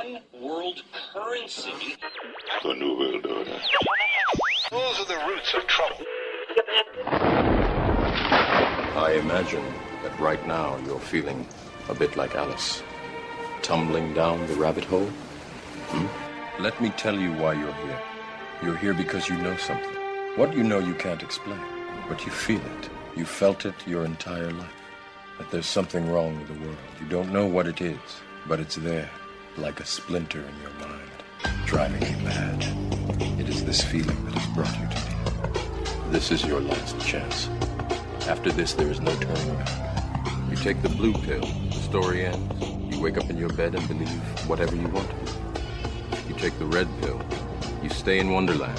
one world currency. The New World Order. Those are the roots of trouble. I imagine that right now you're feeling a bit like Alice, tumbling down the rabbit hole. Let me tell you why you're here. You're here because you know something. What you know you can't explain, but you feel it. You felt it your entire life. That there's something wrong with the world. You don't know what it is, but it's there, like a splinter in your mind, driving you mad. It is this feeling that has brought you to me. This is your last chance. After this, there is no turning back. You take the blue pill, the story ends. You wake up in your bed and believe whatever you want to. You take the red pill, you stay in Wonderland,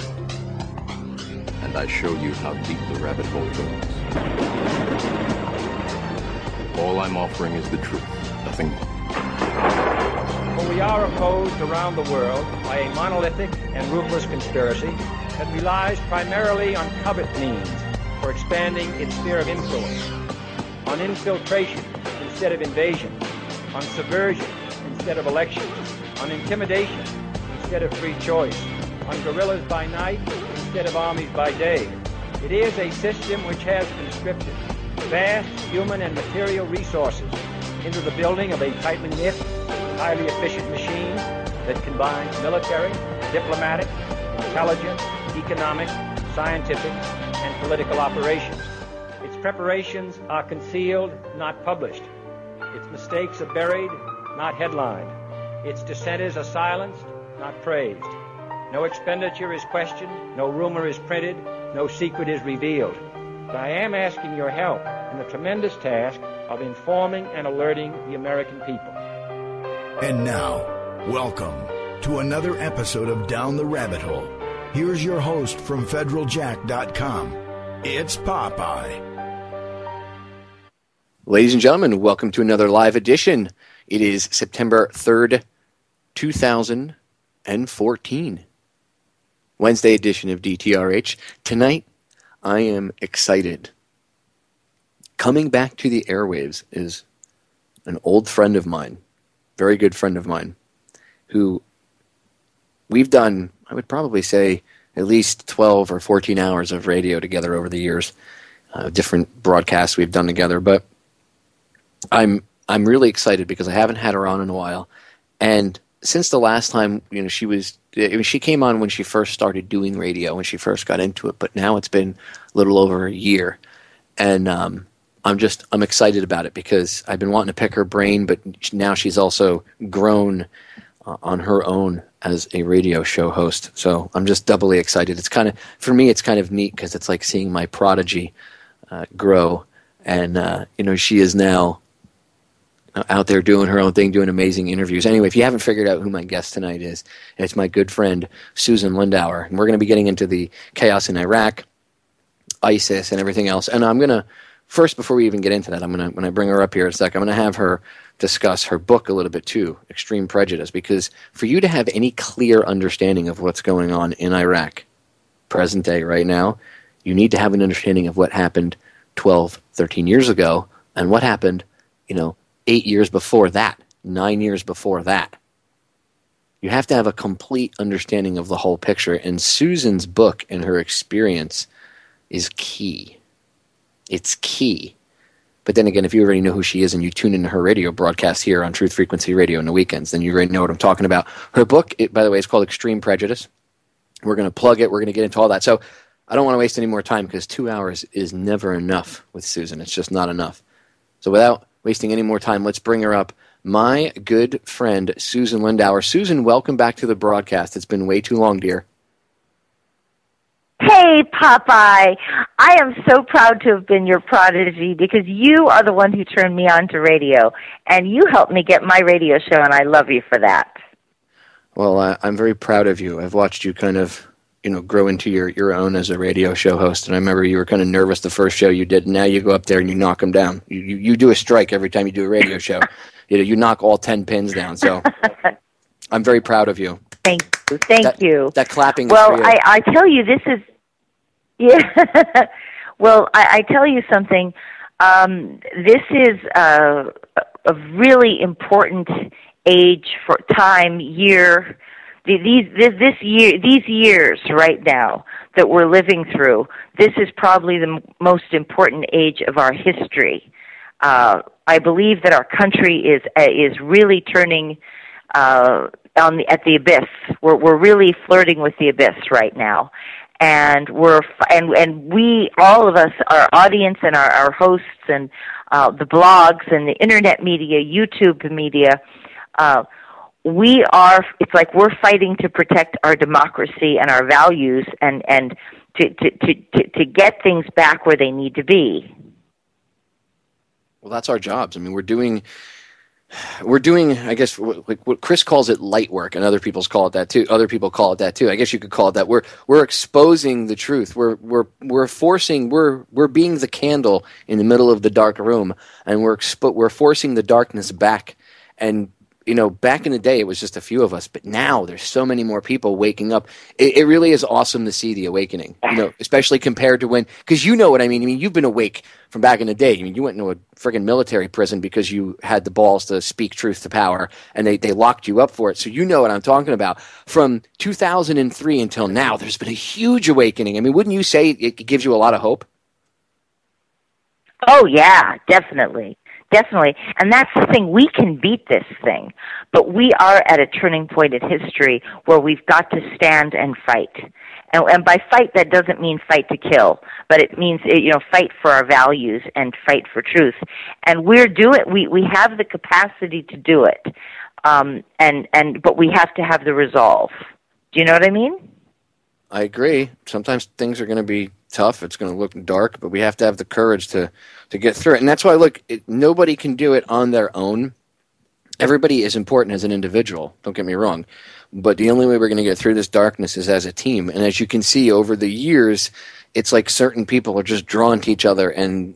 and I show you how deep the rabbit hole goes. All I'm offering is the truth, nothing more. For we are opposed around the world by a monolithic and ruthless conspiracy that relies primarily on covert means for expanding its sphere of influence, on infiltration instead of invasion, on subversion instead of election, on intimidation instead of free choice, on guerrillas by night instead of armies by day. It is a system which has conscripted vast human and material resources into the building of a tightly knit, highly efficient machine that combines military, diplomatic, intelligence, economic, scientific, and political operations. Its preparations are concealed, not published. Its mistakes are buried, not headlined. Its dissenters are silenced, not praised. No expenditure is questioned, no rumor is printed, no secret is revealed. But I am asking your help in the tremendous task of informing and alerting the American people. And now, welcome to another episode of Down the Rabbit Hole. Here's your host from federaljack.com. It's Popeye. Ladies and gentlemen, welcome to another live edition. It is September 3rd, 2014. Wednesday edition of DTRH. Tonight, I am excited. Coming back to the airwaves is an old friend of mine, very good friend of mine, who we've done, I would probably say, at least 12 or 14 hours of radio together over the years, different broadcasts we've done together. But I'm really excited because I haven't had her on in a while, and since the last time, she came on when she first started doing radio, when she first got into it, but now it's been a little over a year, and I'm excited about it because I've been wanting to pick her brain, but now she's also grown on her own as a radio show host, so I'm just doubly excited. It's kind of, for me, it's kind of neat because it's like seeing my prodigy grow, and she is now out there doing her own thing, doing amazing interviews. Anyway, if you haven't figured out who my guest tonight is, it's my good friend Susan Lindauer, and we're going to be getting into the chaos in Iraq, ISIS, and everything else. And I'm going to, first, before we even get into that, when I bring her up here in a sec, I'm going to have her discuss her book a little bit too, Extreme Prejudice, because for you to have any clear understanding of what's going on in Iraq, present day right now, you need to have an understanding of what happened 12, 13 years ago, and what happened, 8 years before that, 9 years before that. You have to have a complete understanding of the whole picture, and Susan's book and her experience is key. It's key. But then again, if you already know who she is and you tune into her radio broadcast here on Truth Frequency Radio on the weekends, then you already know what I'm talking about. Her book, by the way, is called Extreme Prejudice. We're going to plug it. We're going to get into all that. So I don't want to waste any more time because 2 hours is never enough with Susan. It's just not enough. So without wasting any more time, let's bring her up. My good friend, Susan Lindauer. Susan, welcome back to the broadcast. It's been way too long, dear. Hey, Popeye. I am so proud to have been your prodigy because you are the one who turned me on to radio, and you helped me get my radio show, and I love you for that. Well, I'm very proud of you. I've watched you kind of grow into your own as a radio show host. And I remember you were kind of nervous the first show you did, and now you go up there and you knock them down. You do a strike every time you do a radio show. You knock all 10 pins down. So I'm very proud of you. Thank you. That clapping well, is for you. I tell you, this is, yeah. Well, I tell you something. This is a really important age, for time, year, these years right now that we're living through, this is probably the most important age of our history. I believe that our country is really turning at the abyss. We're really flirting with the abyss right now, and we, all of us, our audience and our hosts and the blogs and the internet media, YouTube media. It's like we're fighting to protect our democracy and our values and to get things back where they need to be. Well, that's our jobs. I mean, we're doing, I guess, what Chris calls it light work, and other people call it that too. I guess you could call it that. We're exposing the truth. We're being the candle in the middle of the dark room, and we're forcing the darkness back. And back in the day, it was just a few of us, but now there's so many more people waking up. It really is awesome to see the awakening, especially compared to when, because you know what I mean. I mean, you've been awake from back in the day. I mean, you went into a friggin' military prison because you had the balls to speak truth to power, and they locked you up for it. So you know what I'm talking about. From 2003 until now, there's been a huge awakening. I mean, wouldn't you say it gives you a lot of hope? Oh, yeah, definitely. Definitely. And that's the thing. We can beat this thing. But we are at a turning point in history where we've got to stand and fight. And by fight, that doesn't mean fight to kill, but it means, fight for our values and fight for truth. And we have the capacity to do it. But we have to have the resolve. Do you know what I mean? I agree. Sometimes things are going to be tough. It's going to look dark, but we have to have the courage to get through it. And that's why, nobody can do it on their own. Everybody is important as an individual, don't get me wrong. But the only way we're going to get through this darkness is as a team. And as you can see over the years, it's like certain people are just drawn to each other, and,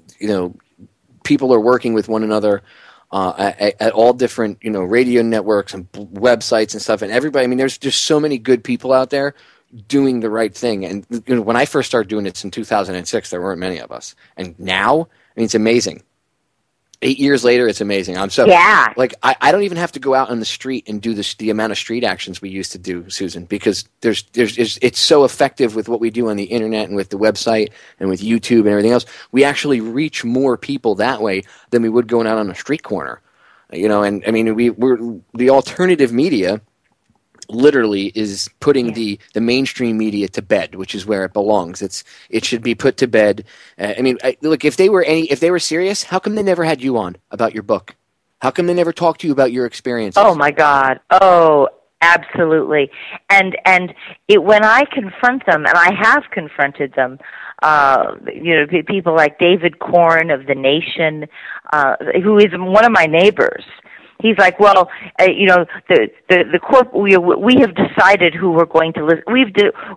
people are working with one another at all different, radio networks and websites and stuff. And everybody, I mean, there's just so many good people out there doing the right thing. And when I first started doing it in 2006, there weren't many of us. And now, I mean, it's amazing. 8 years later, it's amazing. I don't even have to go out on the street and do the amount of street actions we used to do, Susan, because it's so effective with what we do on the internet and with the website and with YouTube and everything else. We actually reach more people that way than we would going out on a street corner. And I mean, we're the alternative media literally is putting the mainstream media to bed, which is where it belongs. It should be put to bed. Look, if they were serious, how come they never had you on about your book? How come they never talked to you about your experiences? Oh my God! Oh, absolutely. And when I confront them, and I have confronted them, people like David Korn of The Nation, who is one of my neighbors. He's like, well, the corp. We have decided who we're going to listen.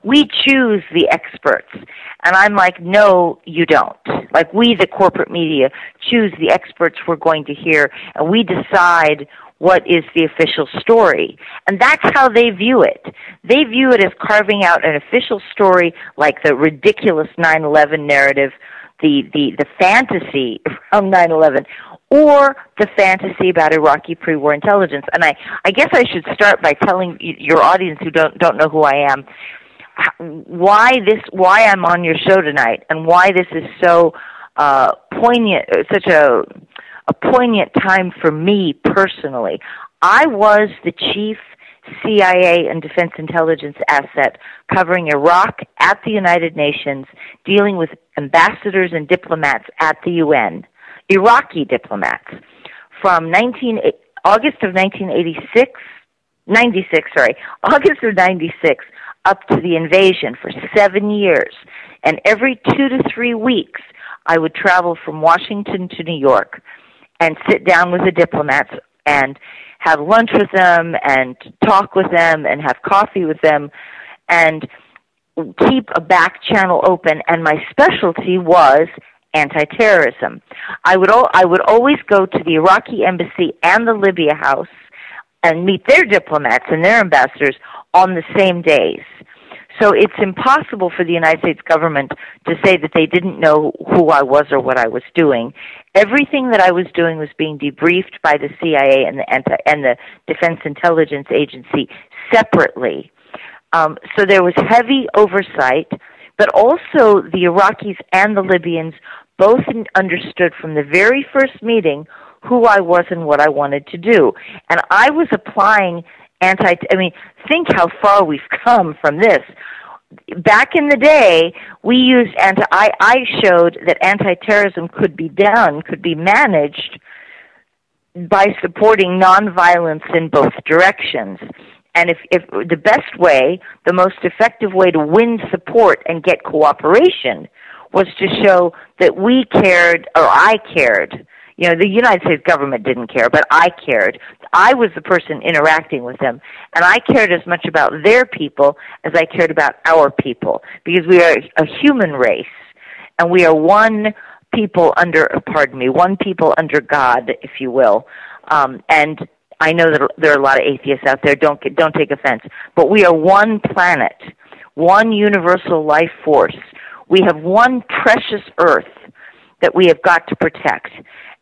We choose the experts, and I'm like, no, you don't. Like, we, the corporate media, choose the experts we're going to hear, and we decide what is the official story. And that's how they view it. They view it as carving out an official story, like the ridiculous 9/11 narrative, the fantasy around 9/11. Or the fantasy about Iraqi pre-war intelligence. And I guess I should start by telling your audience who don't know who I am why I'm on your show tonight, and why this is so poignant, such a poignant time for me personally. I was the chief CIA and Defense Intelligence asset covering Iraq at the United Nations, dealing with ambassadors and diplomats at the UN. Iraqi diplomats from August of 96 up to the invasion for 7 years. And every 2 to 3 weeks, I would travel from Washington to New York and sit down with the diplomats and have lunch with them and talk with them and have coffee with them and keep a back channel open. And my specialty was anti-terrorism. I would always go to the Iraqi embassy and the Libya house and meet their diplomats and their ambassadors on the same days. So it's impossible for the United States government to say that they didn't know who I was or what I was doing. Everything that I was doing was being debriefed by the CIA and the Defense Intelligence Agency separately. So there was heavy oversight, but also the Iraqis and the Libyans both understood from the very first meeting who I was and what I wanted to do. And I was applying think how far we've come from this. Back in the day, we used I showed that anti-terrorism could be managed by supporting nonviolence in both directions. And if the best way, the most effective way to win support and get cooperation was to show that we cared, or I cared. You know, the United States government didn't care, but I cared. I was the person interacting with them, and I cared as much about their people as I cared about our people, because we are a human race, and we are one people under God, if you will. And I know that there are a lot of atheists out there. Don't take offense, but we are one planet, one universal life force. We have one precious earth that we have got to protect.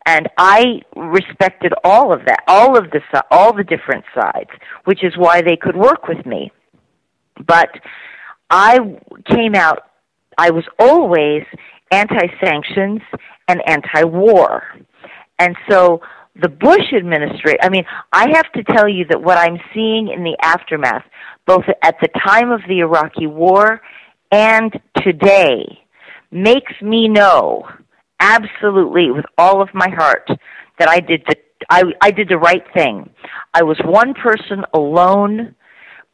And I respected all of that, all the different sides, which is why they could work with me. But I was always anti-sanctions and anti-war. And so the Bush administration, I have to tell you that what I'm seeing in the aftermath, both at the time of the Iraqi war and today, makes me know absolutely with all of my heart that I did the right thing. I was one person alone,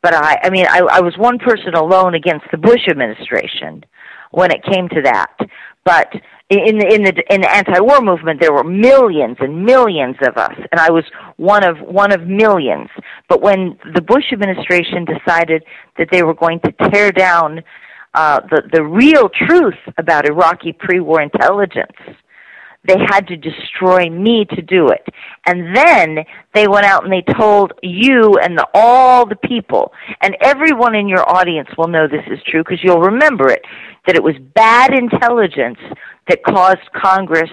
but I was one person alone against the Bush administration when it came to that. But in the anti-war movement, there were millions and millions of us, and I was one of millions. But when the Bush administration decided that they were going to tear down the real truth about Iraqi pre-war intelligence, they had to destroy me to do it. And then they went out and they told you and all the people, and everyone in your audience will know this is true because you'll remember it, that it was bad intelligence that caused Congress,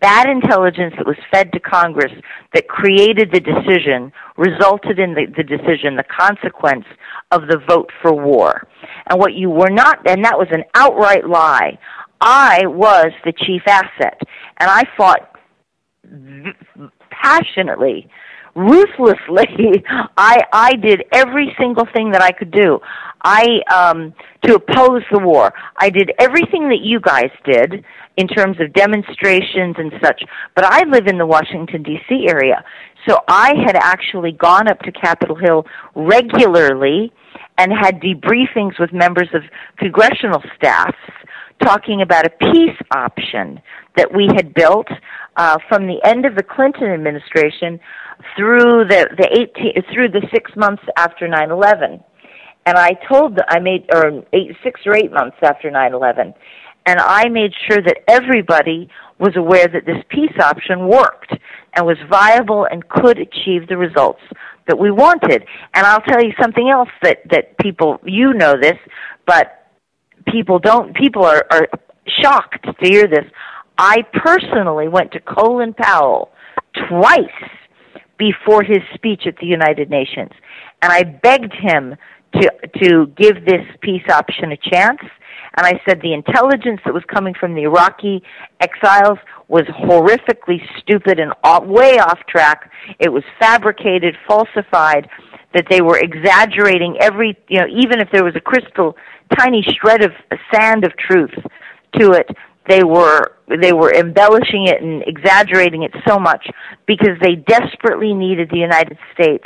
bad intelligence that was fed to Congress that created the decision, resulted in the decision, the consequence of the vote for war. And what you were not, and that was an outright lie. I was the chief asset, and I fought passionately, ruthlessly. I did every single thing that I could do. To oppose the war. I did everything that you guys did in terms of demonstrations and such, but I live in the Washington, D.C. area, so I had actually gone up to Capitol Hill regularly and had debriefings with members of congressional staffs talking about a peace option that we had built from the end of the Clinton administration through the 6 months after 9/11. And I made 6 or 8 months after 9/11, and I made sure that everybody was aware that this peace option worked and was viable and could achieve the results that we wanted. And I'll tell you something else that people, you know this, but people are shocked to hear this. I personally went to Colin Powell twice before his speech at the United Nations, and I begged him to give this peace option a chance. And I said the intelligence that was coming from the Iraqi exiles was horrifically stupid and way off track. It was fabricated, falsified, that they were exaggerating even if there was a crystal tiny shred of sand of truth to it, they were embellishing it and exaggerating it so much because they desperately needed the United States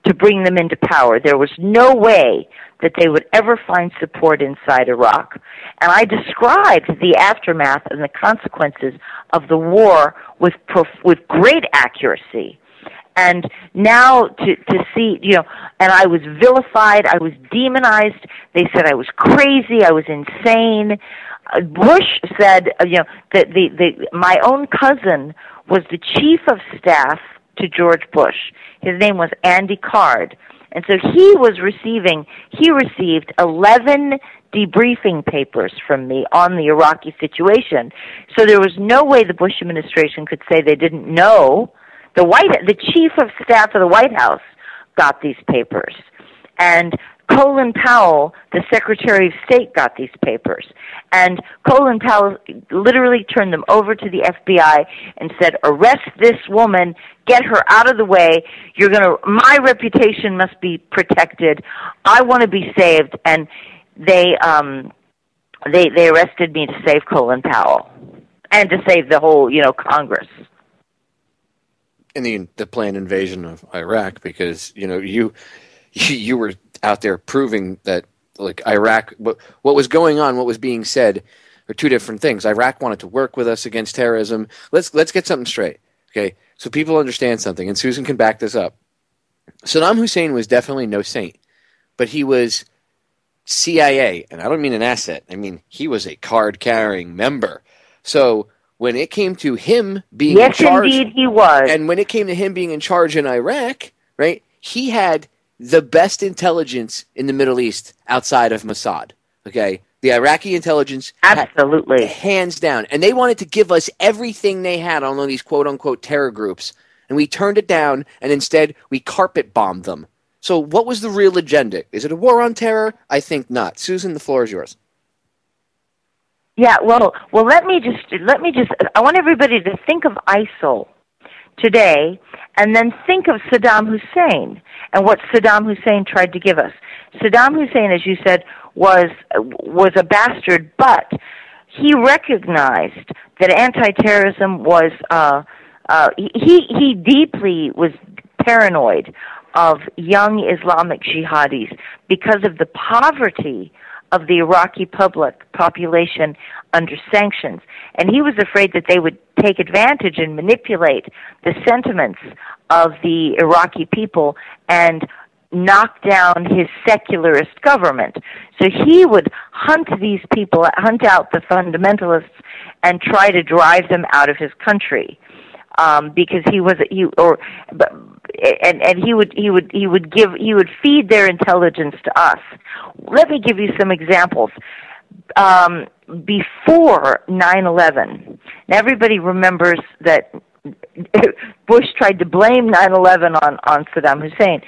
to bring them into power. There was no way that they would ever find support inside Iraq. And I described the aftermath and the consequences of the war with great accuracy. And now to see, and I was vilified, I was demonized. They said I was crazy, I was insane. Bush said, that my own cousin was the chief of staff to George Bush. His name was Andy Card. And so he received 11 debriefing papers from me on the Iraqi situation. So there was no way the Bush administration could say they didn't know. The chief of staff of the White House got these papers. And Colin Powell, the Secretary of State, got these papers. And Colin Powell literally turned them over to the FBI and said, arrest this woman, get her out of the way. My reputation must be protected. I want to be saved. And they arrested me to save Colin Powell and to save the whole, Congress. In the planned invasion of Iraq, because, you were out there proving that, like, Iraq, what was going on, what was being said, are two different things. Iraq wanted to work with us against terrorism. Let's get something straight, okay? So people understand something, and Susan can back this up. Saddam Hussein was definitely no saint, but he was CIA, and I don't mean an asset. I mean, he was a card-carrying member. So when it came to him being in charge... Yes, indeed, he was. And when it came to him being in charge in Iraq, right, he had the best intelligence in the Middle East outside of Mossad, okay? The Iraqi intelligence... Absolutely. Hands down. And they wanted to give us everything they had on all these quote-unquote terror groups. And we turned it down, and instead we carpet-bombed them. So what was the real agenda? Is it a war on terror? I think not. Susan, the floor is yours. Yeah, well, let me just, I want everybody to think of ISIL today, and then think of Saddam Hussein and what Saddam Hussein tried to give us. Saddam Hussein, as you said, was a bastard, but he recognized that anti-terrorism was, he deeply was paranoid of young Islamic jihadis because of the poverty of the Iraqi population under sanctions. And he was afraid that they would take advantage and manipulate the sentiments of the Iraqi people and knock down his secularist government. So he would hunt these people, hunt out the fundamentalists, and try to drive them out of his country. Because he would feed their intelligence to us. Let me give you some examples. Before 9/11, now everybody remembers that Bush tried to blame 9/11 on Saddam Hussein.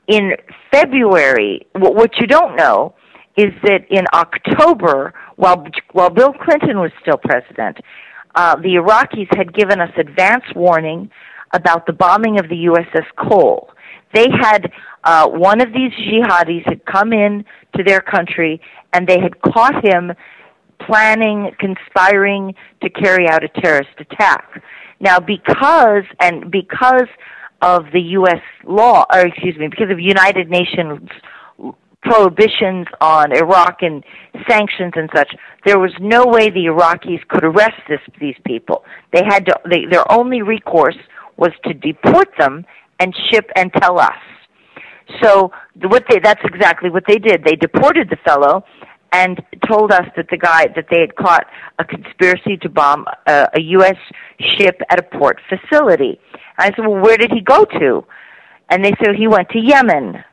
In February, what you don't know is that in October, while Bill Clinton was still president, the Iraqis had given us advance warning about the bombing of the USS Cole. They had, one of these jihadis had come in to their country, and they had caught him planning, conspiring to carry out a terrorist attack. Now, because of the U.S. law, because of United Nations prohibitions on Iraq and sanctions and such, there was no way the Iraqis could arrest these people. They had to. Their only recourse was to deport them and ship and tell us. So that's exactly what they did. They deported the fellow and told us that they had caught a conspiracy to bomb a U.S. ship at a port facility. And I said, well, where did he go to? And they said he went to Yemen.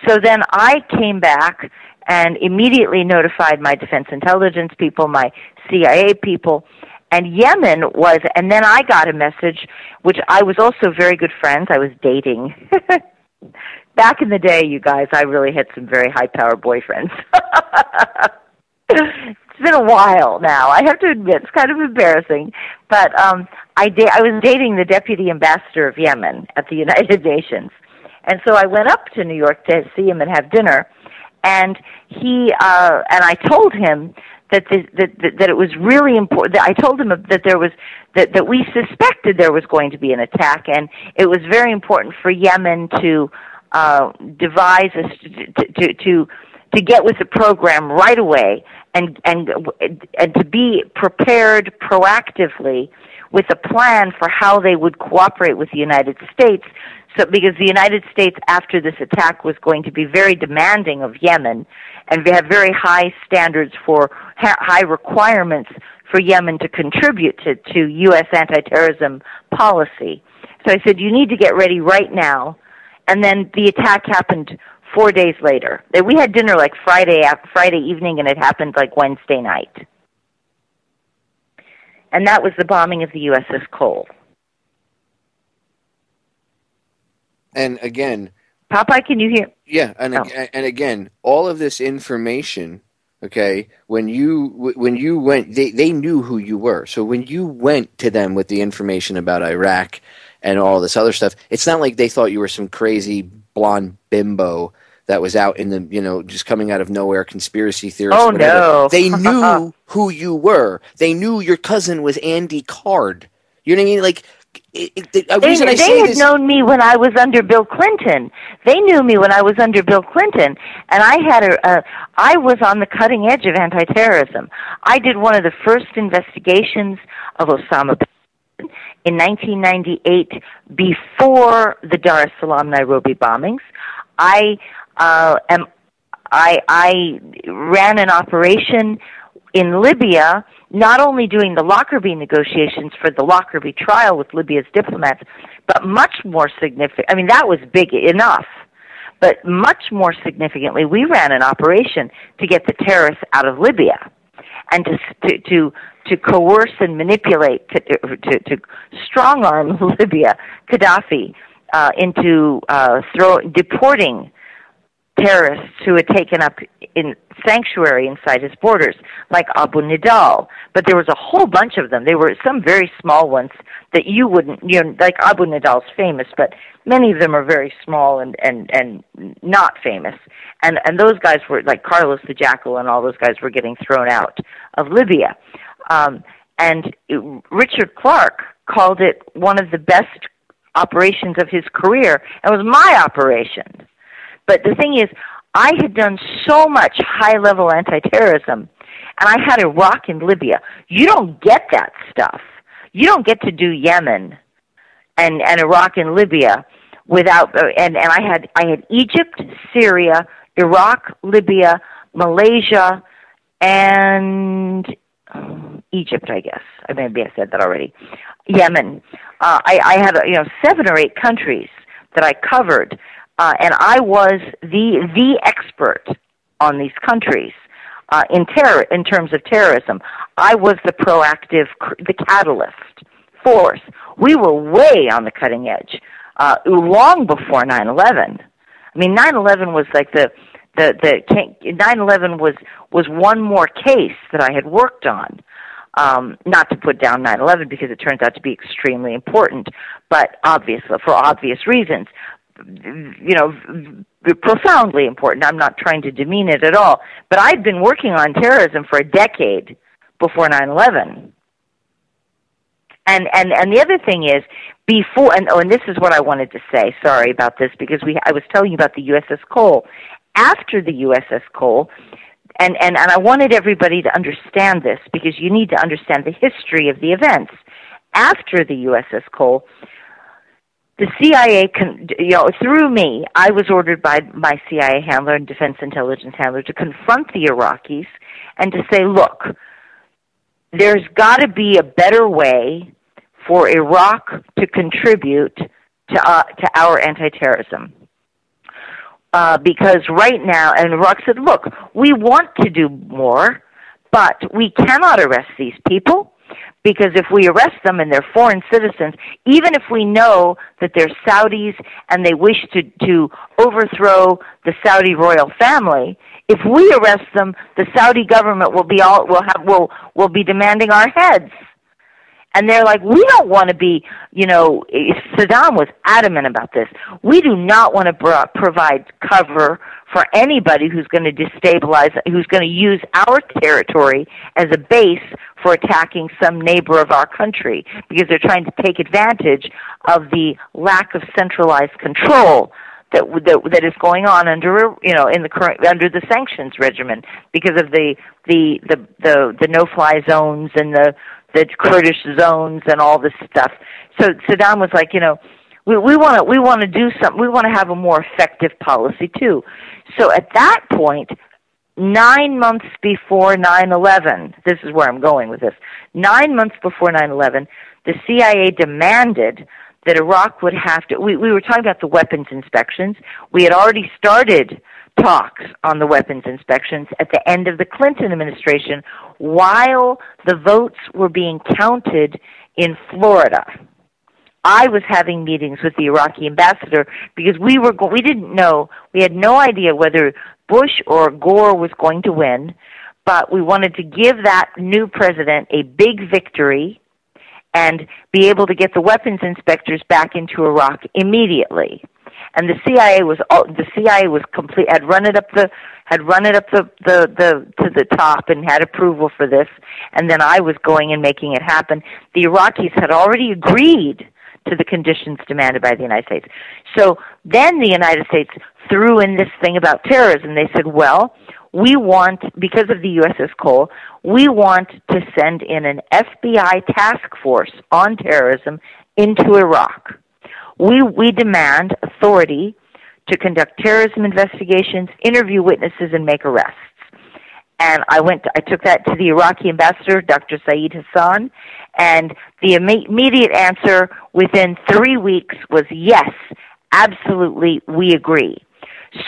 So then I came back and immediately notified my defense intelligence people, my CIA people, and Yemen was, and then I got a message, which I was also very good friends. I was dating. Back in the day, you guys, I really had some very high-powered boyfriends. It's been a while now. I have to admit, it's kind of embarrassing. But I was dating the deputy ambassador of Yemen at the United Nations. And so I went up to New York to see him and have dinner. And I told him that it was really important. I told him that we suspected there was going to be an attack, and it was very important for Yemen to devise to get with the program right away and to be prepared proactively with a plan for how they would cooperate with the United States. So, because the United States, after this attack, was going to be very demanding of Yemen, and we have very high standards for high requirements for Yemen to contribute to U.S. anti-terrorism policy. So I said, you need to get ready right now and then the attack happened 4 days later. We had dinner like Friday evening, and it happened like Wednesday night. And that was the bombing of the USS Cole. And again, Popeye, can you hear? Yeah, and again, all of this information, okay, when you went, they knew who you were. So when you went to them with the information about Iraq and all this other stuff, it's not like they thought you were some crazy blonde bimbo that was out in the, just coming out of nowhere, conspiracy theorist. Oh, whatever. no. They knew who you were. They knew your cousin was Andy Card. You know what I mean? Like, they had known me when I was under Bill Clinton. They knew me when I was under Bill Clinton, and I was on the cutting edge of anti-terrorism. I did one of the first investigations of Osama bin Laden in 1998, before the Dar es Salaam Nairobi bombings. I ran an operation in Libya, not only doing the Lockerbie negotiations for the Lockerbie trial with Libya's diplomats, but much more significant. I mean, that was big enough. But much more significantly, we ran an operation to get the terrorists out of Libya, and to coerce and manipulate, to strong-arm Libya, Gaddafi, into deporting terrorists who had taken up in sanctuary inside his borders, like Abu Nidal. But there was a whole bunch of them. There were some very small ones that you wouldn't, like Abu Nidal's famous, but many of them are very small and not famous. And those guys were, like Carlos the Jackal and all those guys were getting thrown out of Libya. And Richard Clarke called it one of the best operations of his career. It was my operation. But the thing is, I had done so much high-level anti-terrorism, and I had Iraq and Libya. You don't get that stuff. You don't get to do Yemen and Iraq and Libya without. And I had Egypt, Syria, Iraq, Libya, Malaysia, and Egypt. I guess maybe I said that already. Yemen. I had 7 or 8 countries that I covered. And I was the expert on these countries in terms of terrorism. I was the proactive, the catalyst force. We were way on the cutting edge, long before 9/11. I mean, 9/11 was like 9/11 was one more case that I had worked on. Not to put down 9/11 because it turns out to be extremely important, but for obvious reasons. Profoundly important. I'm not trying to demean it at all. But I'd been working on terrorism for a decade before 9/11. And the other thing is, before, and this is what I wanted to say, sorry about this, because I was telling you about the USS Cole. After the USS Cole, and I wanted everybody to understand this, because you need to understand the history of the events. After the USS Cole, the CIA, through me, I was ordered by my CIA handler and Defense Intelligence handler to confront the Iraqis and to say, look, there's got to be a better way for Iraq to contribute to our anti-terrorism. Because right now, and Iraq said, look, we want to do more, but we cannot arrest these people. Because if we arrest them and they're foreign citizens, even if we know that they're Saudis and they wish to overthrow the Saudi royal family, if we arrest them, the Saudi government will be demanding our heads. And they're like, we don't want to be, Saddam was adamant about this. We do not want to provide cover for anybody who's going to destabilize, who's going to use our territory as a base for attacking some neighbor of our country, because they're trying to take advantage of the lack of centralized control that is going on under the sanctions regimen, because of the no-fly zones and the Kurdish zones and all this stuff. So Saddam was like, we want to do something. We want to have a more effective policy too. So at that point, 9 months before 9/11, this is where I'm going with this. 9 months before 9/11, the CIA demanded that Iraq would have to, we were talking about the weapons inspections. We had already started talks on the weapons inspections at the end of the Clinton administration while the votes were being counted in Florida. I was having meetings with the Iraqi ambassador because we didn't know, we had no idea whether Bush or Gore was going to win, but we wanted to give that new president a big victory and be able to get the weapons inspectors back into Iraq immediately. And the CIA was complete, had run it up to the top and had approval for this, and then I was going and making it happen. The Iraqis had already agreed to the conditions demanded by the United States. So then the United States threw in this thing about terrorism. They said, well, we want, because of the USS Cole, we want to send in an FBI task force on terrorism into Iraq. We demand authority to conduct terrorism investigations, interview witnesses, and make arrests. And I took that to the Iraqi ambassador, Dr. Saeed Hassan, and the immediate answer within 3 weeks was yes, absolutely, we agree.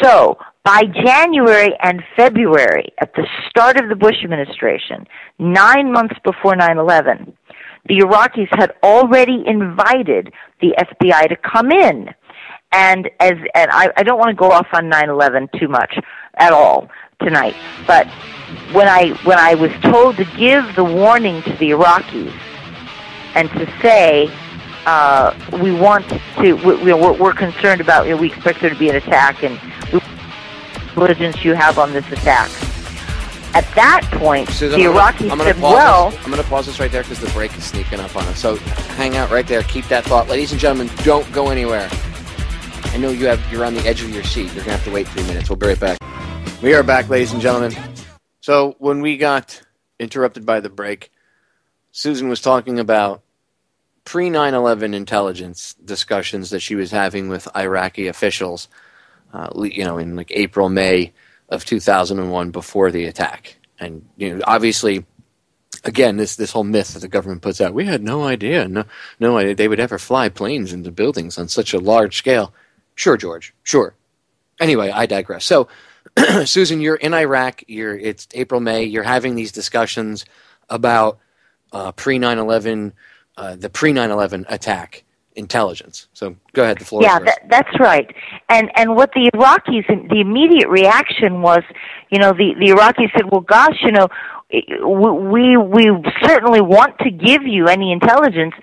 So by January and February, at the start of the Bush administration, 9 months before 9/11, the Iraqis had already invited the FBI to come in. And I don't want to go off on 9/11 too much at all tonight, but when I was told to give the warning to the Iraqis and to say we're concerned about, we expect there to be an attack and the intelligence you have on this attack. At that point, Susan, the Iraqis said, well... I'm going to pause this right there because the break is sneaking up on us. So hang out right there. Keep that thought. Ladies and gentlemen, don't go anywhere. I know you're on the edge of your seat. You're going to have to wait 3 minutes. We'll be right back. We are back, ladies and gentlemen. So when we got interrupted by the break, Susan was talking about pre-9/11 intelligence discussions that she was having with Iraqi officials, in like April, May of 2001 before the attack. And obviously, again, this whole myth that the government puts out, we had no idea they would ever fly planes into buildings on such a large scale. Sure, George, sure. Anyway, I digress. So, Susan, you're in Iraq. It's April, May. You're having these discussions about pre-9/11, the pre-9/11 attack intelligence. So go ahead, the floor is yours. That's right. And what the Iraqis, the immediate reaction was, the Iraqis said, well, gosh, we certainly want to give you any intelligence.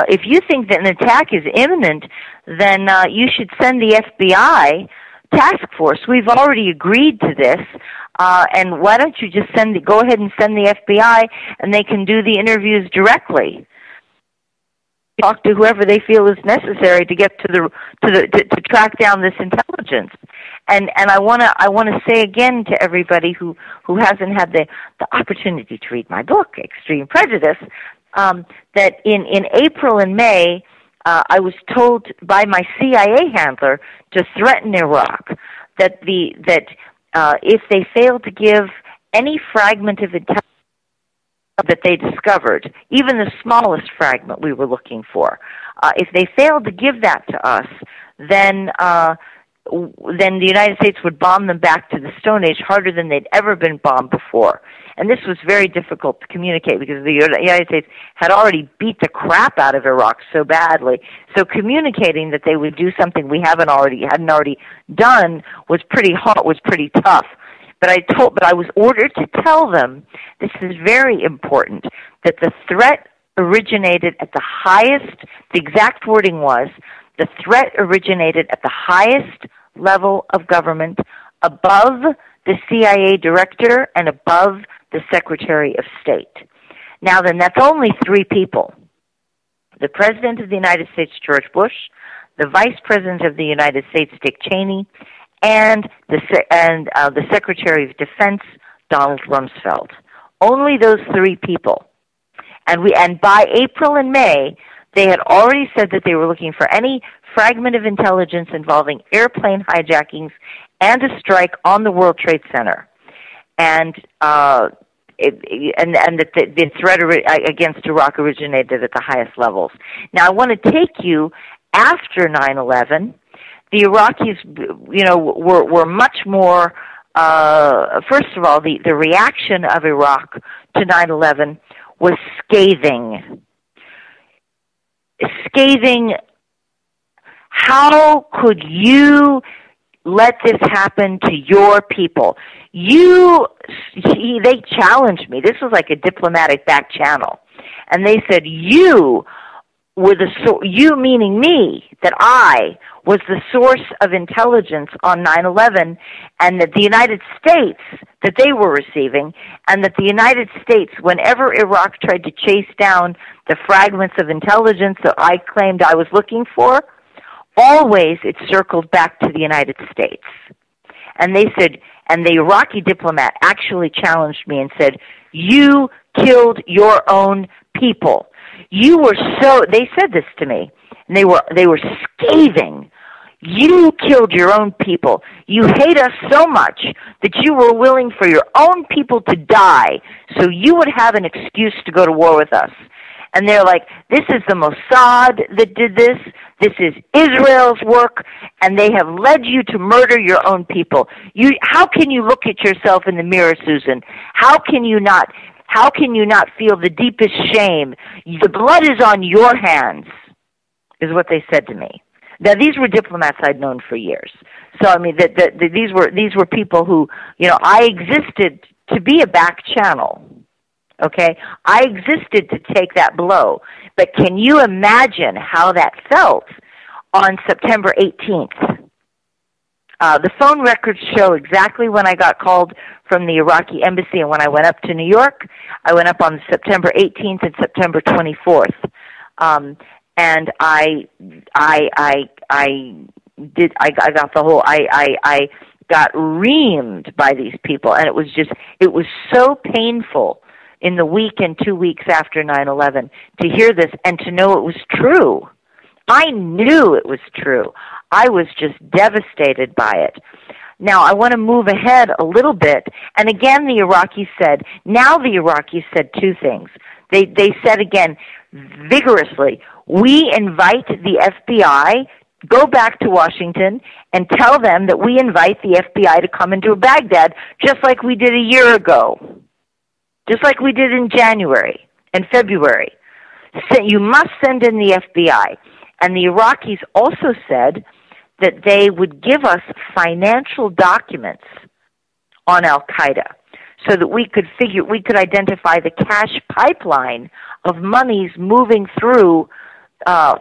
If you think that an attack is imminent, then you should send the FBI task force. We've already agreed to this, and why don't you just go ahead and send the FBI, and they can do the interviews directly. Talk to whoever they feel is necessary to get to track down this intelligence. And I want to say again to everybody who hasn't had the opportunity to read my book, Extreme Prejudice, that in April and May, I was told by my CIA handler to threaten Iraq that if they failed to give any fragment of intelligence that they discovered, even the smallest fragment we were looking for, if they failed to give that to us, then the United States would bomb them back to the Stone Age harder than they'd ever been bombed before. And this was very difficult to communicate because the United States had already beat the crap out of Iraq so badly. So communicating that they would do something we hadn't already done was pretty hard, was pretty tough. But I was ordered to tell them, this is very important, that the threat originated at the highest, the exact wording was, the threat originated at the highest level of government, above the CIA director and above the Secretary of State. Now then, that's only three people. The President of the United States, George Bush, the Vice President of the United States, Dick Cheney, and the Secretary of Defense, Donald Rumsfeld. Only those three people. And by April and May, they had already said that they were looking for any fragment of intelligence involving airplane hijackings and a strike on the World Trade Center. And and that the threat against Iraq originated at the highest levels. Now, I want to take you after 9/11. The Iraqis, were much more. First of all, the reaction of Iraq to 9/11 was scathing. Scathing. How could you let this happen to your people? They challenged me. This was like a diplomatic back channel. And they said, you meaning me, that I was the source of intelligence on 9/11, and that the United States, that they were receiving, and that the United States, whenever Iraq tried to chase down the fragments of intelligence that I claimed I was looking for, always it circled back to the United States. And they said, and the Iraqi diplomat actually challenged me and said, you killed your own people. They said this to me, and they were scathing. You killed your own people. You hate us so much that you were willing for your own people to die so you would have an excuse to go to war with us. And they're like, this is the Mossad that did this. This is Israel's work, and they have led you to murder your own people. How can you look at yourself in the mirror, Susan? How can you not feel the deepest shame? The blood is on your hands, is what they said to me. Now, these were diplomats I'd known for years. So, I mean, these were people who, I existed to be a back channel. Okay? I existed to take that blow. But can you imagine how that felt on September 18th? The phone records show exactly when I got called from the Iraqi embassy and when I went up to New York. I went up on September 18th and September 24th. And I got reamed by these people, and it was so painful in the week and 2 weeks after 9/11 to hear this and to know it was true. I knew it was true. I was just devastated by it. Now, I want to move ahead a little bit, and again, the Iraqis said two things. They said again, vigorously, we invite the FBI, go back to Washington and tell them that we invite the FBI to come into Baghdad just like we did a year ago, just like we did in January and February. So you must send in the FBI. And the Iraqis also said that they would give us financial documents on Al-Qaeda so that we could identify the cash pipeline of monies moving through what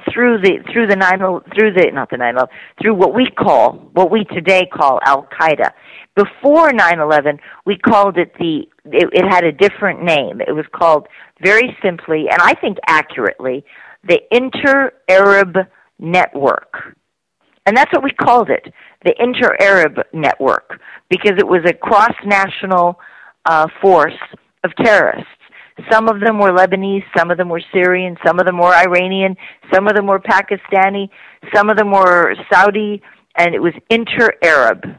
we today call Al-Qaeda. Before 9/11, we called it it had a different name. It was called, very simply, and I think accurately, the Inter-Arab Network. And that's what we called it, the Inter-Arab Network, because it was a cross-national force of terrorists. Some of them were Lebanese, some of them were Syrian, some of them were Iranian, some of them were Pakistani, some of them were Saudi, and it was Inter-Arab.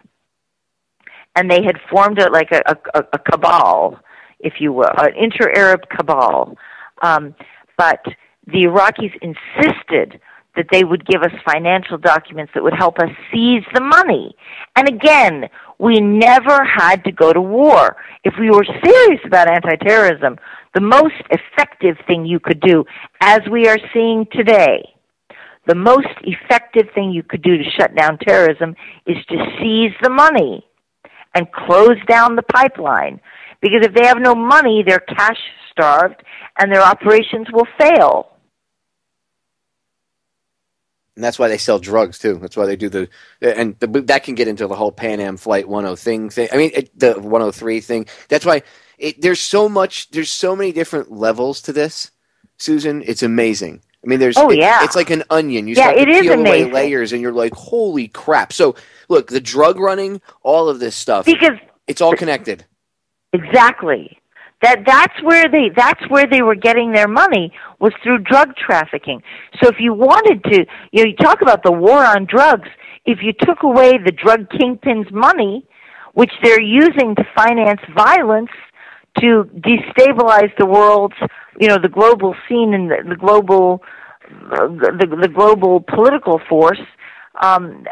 And they had formed a cabal, if you will, an Inter-Arab cabal. But the Iraqis insisted that they would give us financial documents that would help us seize the money. And again, we never had to go to war. If we were serious about anti-terrorism, the most effective thing you could do, as we are seeing today, the most effective thing you could do to shut down terrorism is to seize the money and close down the pipeline. Because if they have no money, they're cash-starved, and their operations will fail. And that's why they sell drugs, too. That's why they do that can get into the whole Pan Am Flight 10 thing. I mean, the 103 thing. That's why there's so many different levels to this, Susan. It's amazing. I mean, it's like an onion. You start to peel away layers, and you're like, holy crap. So, look, the drug running, all of this stuff, because it's all connected. Exactly. That's where they were getting their money, was through drug trafficking. So if you wanted to, you talk about the war on drugs. If you took away the drug kingpins' money, which they're using to finance violence, to destabilize the world's, the global scene and the global political force,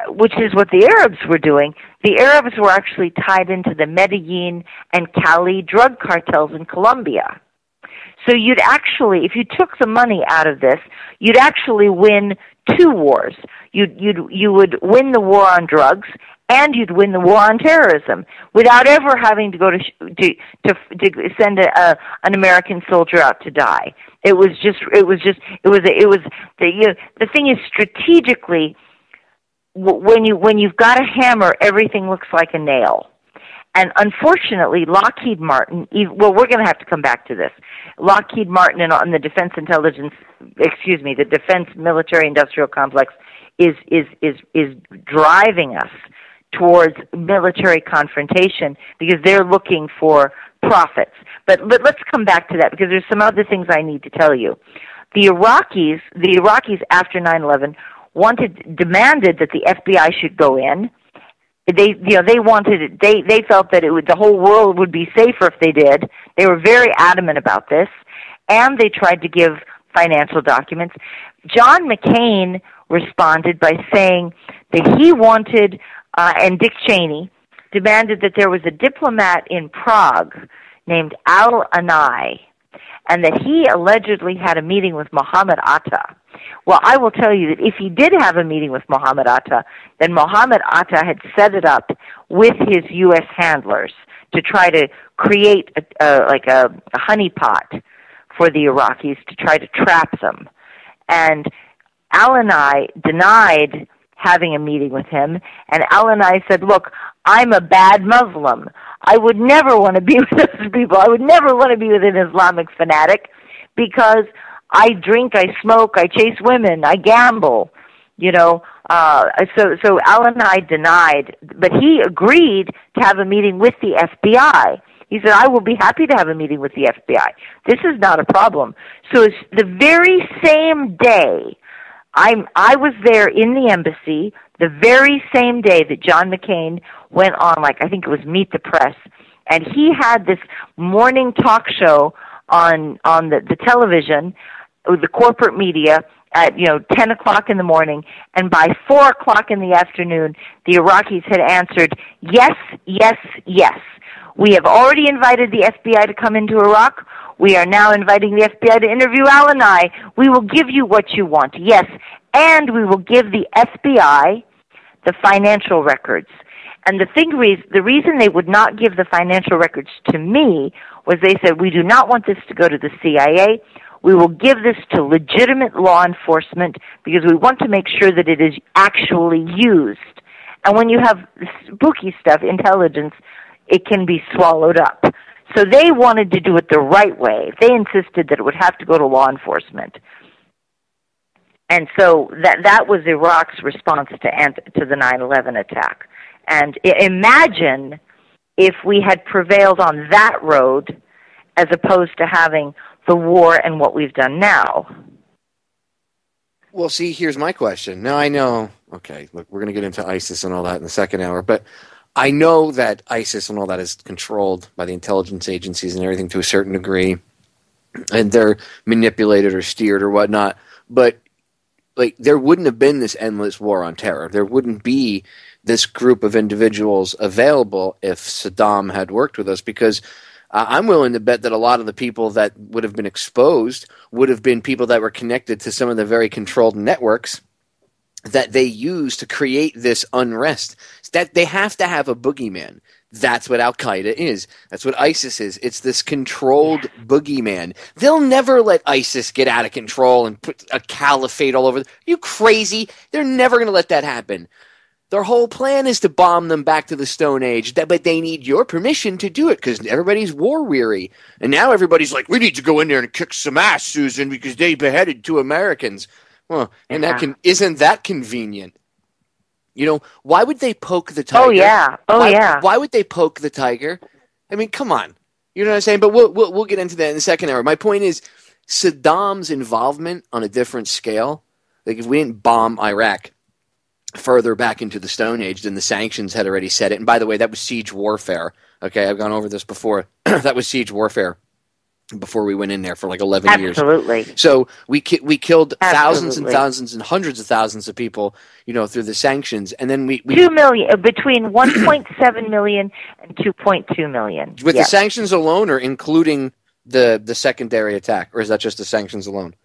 which is what the Arabs were doing. The Arabs were actually tied into the Medellin and Cali drug cartels in Colombia. So you'd actually, if you took the money out of this, you'd actually win two wars. You would win the war on drugs, and you'd win the war on terrorism without ever having to go to send an American soldier out to die. The thing is, strategically, when you've got a hammer, everything looks like a nail. And unfortunately, Lockheed Martin, we're going to have to come back to this. Lockheed Martin and the Defense Military Industrial Complex is driving us towards military confrontation because they're looking for profits. But let's come back to that because there's some other things I need to tell you. The Iraqis after 9/11 demanded that the FBI should go in. They wanted it. They felt that the whole world would be safer if they did. They were very adamant about this, and they tried to give financial documents. John McCain responded by saying that he wanted, and Dick Cheney demanded that there was a diplomat in Prague named Al-Anai, and that he allegedly had a meeting with Mohammed Atta. Well, I will tell you that if he did have a meeting with Mohammed Atta, then Mohammed Atta had set it up with his U.S. handlers to try to create a honeypot for the Iraqis to try to trap them. And Al-Anai denied having a meeting with him, and Al-Anai said, look, I'm a bad Muslim. I would never want to be with those people. I would never want to be with an Islamic fanatic because I drink, I smoke, I chase women, I gamble, So Al-Anai denied, but he agreed to have a meeting with the FBI. He said, I will be happy to have a meeting with the FBI. This is not a problem. So it's the very same day, I was there in the embassy, the very same day that John McCain went on, I think it was Meet the Press, and he had this morning talk show on the television, the corporate media, at 10 o'clock in the morning, and by 4 o'clock in the afternoon, the Iraqis had answered, yes, yes, yes. We have already invited the FBI to come into Iraq. We are now inviting the FBI to interview Al-Anai. We will give you what you want, yes, and we will give the FBI the financial records. And the reason they would not give the financial records to me was they said, we do not want this to go to the CIA. We will give this to legitimate law enforcement because we want to make sure that it is actually used. And when you have spooky stuff, intelligence, it can be swallowed up. So they wanted to do it the right way. They insisted that it would have to go to law enforcement. And so that was Iraq's response to the 9/11 attack. And imagine if we had prevailed on that road as opposed to having the war and what we've done now. Well, see, here's my question. Now, I know, okay, look, we're going to get into ISIS and all that in the second hour, but I know that ISIS and all that is controlled by the intelligence agencies and everything to a certain degree, and they're manipulated or steered or whatnot, but there wouldn't have been this endless war on terror. There wouldn't be this group of individuals available if Saddam had worked with us, because I'm willing to bet that a lot of the people that would have been exposed would have been people that were connected to some of the very controlled networks that they use to create this unrest. That they have to have a boogeyman. That's what Al-Qaeda is. That's what ISIS is. It's this controlled boogeyman. They'll never let ISIS get out of control and put a caliphate all over. Are you crazy? They're never going to let that happen. Their whole plan is to bomb them back to the Stone Age, but they need your permission to do it because everybody's war-weary. And now everybody's like, we need to go in there and kick some ass, Susan, because they beheaded 2 Americans. Well, and isn't that convenient? Why would they poke the tiger? Yeah. Why would they poke the tiger? I mean, come on. You know what I'm saying? But we'll get into that in the second hour. My point is Saddam's involvement on a different scale. Like if we didn't bomb Iraq further back into the Stone Age, then the sanctions had already set it. And by the way, that was siege warfare. Okay, I've gone over this before. that was siege warfare before we went in there for like 11 years. Absolutely. So we killed thousands and Absolutely. thousands and hundreds of thousands of people, through the sanctions. And then we 2 million, between 1.7 million and 2.2 million. with Yes. the sanctions alone, or including the secondary attack, or is that just the sanctions alone?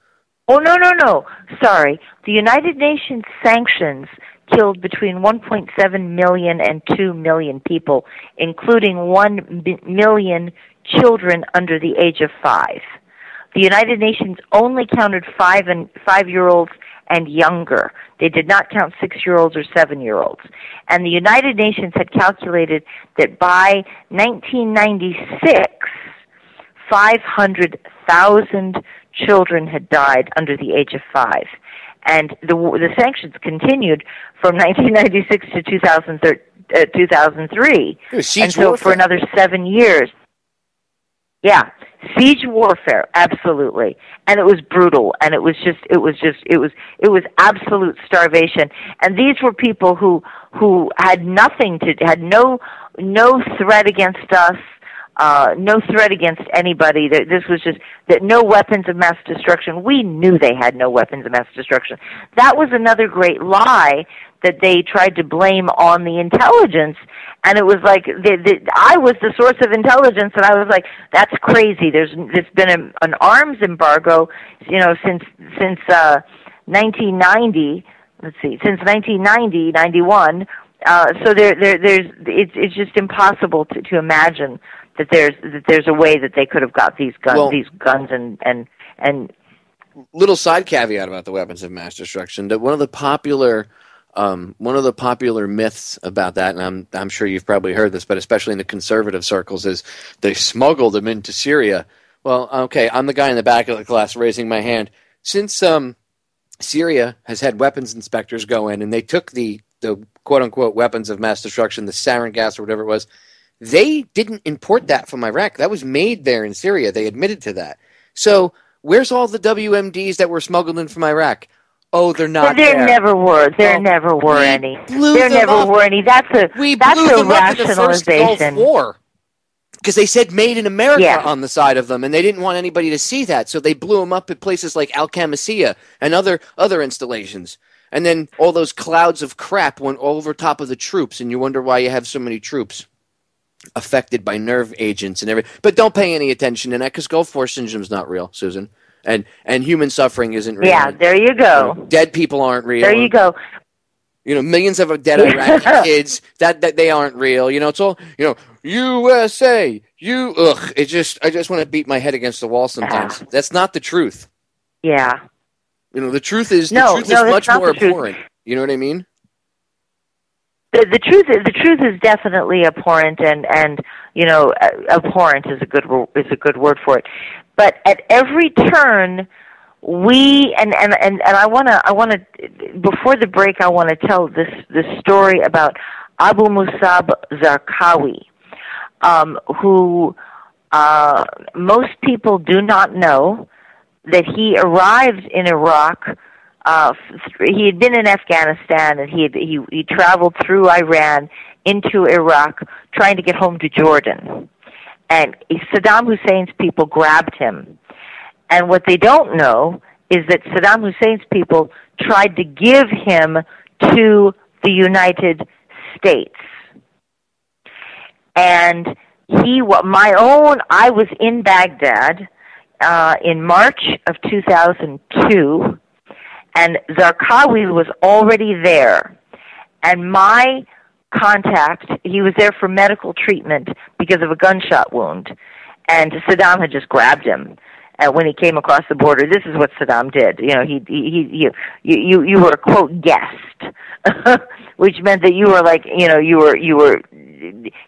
Oh, no. Sorry. The United Nations sanctions killed between 1.7 million and 2 million people, including 1 million children under the age of 5. The United Nations only counted 5-year-olds and younger. They did not count 6-year-olds or 7-year-olds. And the United Nations had calculated that by 1996, 500,000 children had died under the age of 5. And the sanctions continued from 1996 to 2003. It was siege and so warfare. for another 7 years. Yeah, siege warfare, absolutely. And it was brutal, and it was absolute starvation. And these were people who had had no threat against us. No threat against anybody. This was just that no weapons of mass destruction. We knew they had no weapons of mass destruction. That was another great lie that they tried to blame on the intelligence. And it was like I was the source of intelligence, and I was like, "That's crazy." There's been an arms embargo, since 1990. Let's see, since 1990, 91. So it's just impossible to imagine that there's a way that they could have got these guns and little side caveat about the weapons of mass destruction, that one of the popular myths about that, and I'm sure you've probably heard this, but especially in the conservative circles, is they smuggled them into Syria. Well, okay, I'm the guy in the back of the class raising my hand. Since Syria has had weapons inspectors go in, and they took the quote-unquote weapons of mass destruction, the sarin gas or whatever it was, they didn't import that from Iraq. That was made there in Syria. They admitted to that. So where's all the WMDs that were smuggled in from Iraq? Oh, they're not there. There never were. There never were any. There never were any. That's a rationalization. War. Because they said made in America on the side of them, and they didn't want anybody to see that. So they blew them up at places like Al-Qamishiyah and other installations. And then all those clouds of crap went over top of the troops, and you wonder why you have so many troops affected by nerve agents and everything. But don't pay any attention to that, because Gulf War syndrome is not real, Susan. And human suffering isn't real. Yeah, there you go. Dead people aren't real. There you go. Millions of dead Iraqi kids, that they aren't real. It's all, USA, I just want to beat my head against the wall sometimes. That's not the truth. Yeah. The truth is much more abhorrent. You know what I mean? The truth is definitely abhorrent, and abhorrent is a good word for it. But at every turn, we and I want to before the break, I want to tell this story about Abu Musab Zarqawi, who most people do not know that he arrived in Iraq. He had been in Afghanistan, and he traveled through Iran into Iraq, trying to get home to Jordan. And Saddam Hussein's people grabbed him. And what they don't know is that Saddam Hussein's people tried to give him to the United States. And I was in Baghdad in March of 2002, and Zarqawi was already there. And my contact, he was there for medical treatment because of a gunshot wound, and Saddam had just grabbed him when he came across the border. This is what Saddam did. You were a quote guest, which meant that you were like,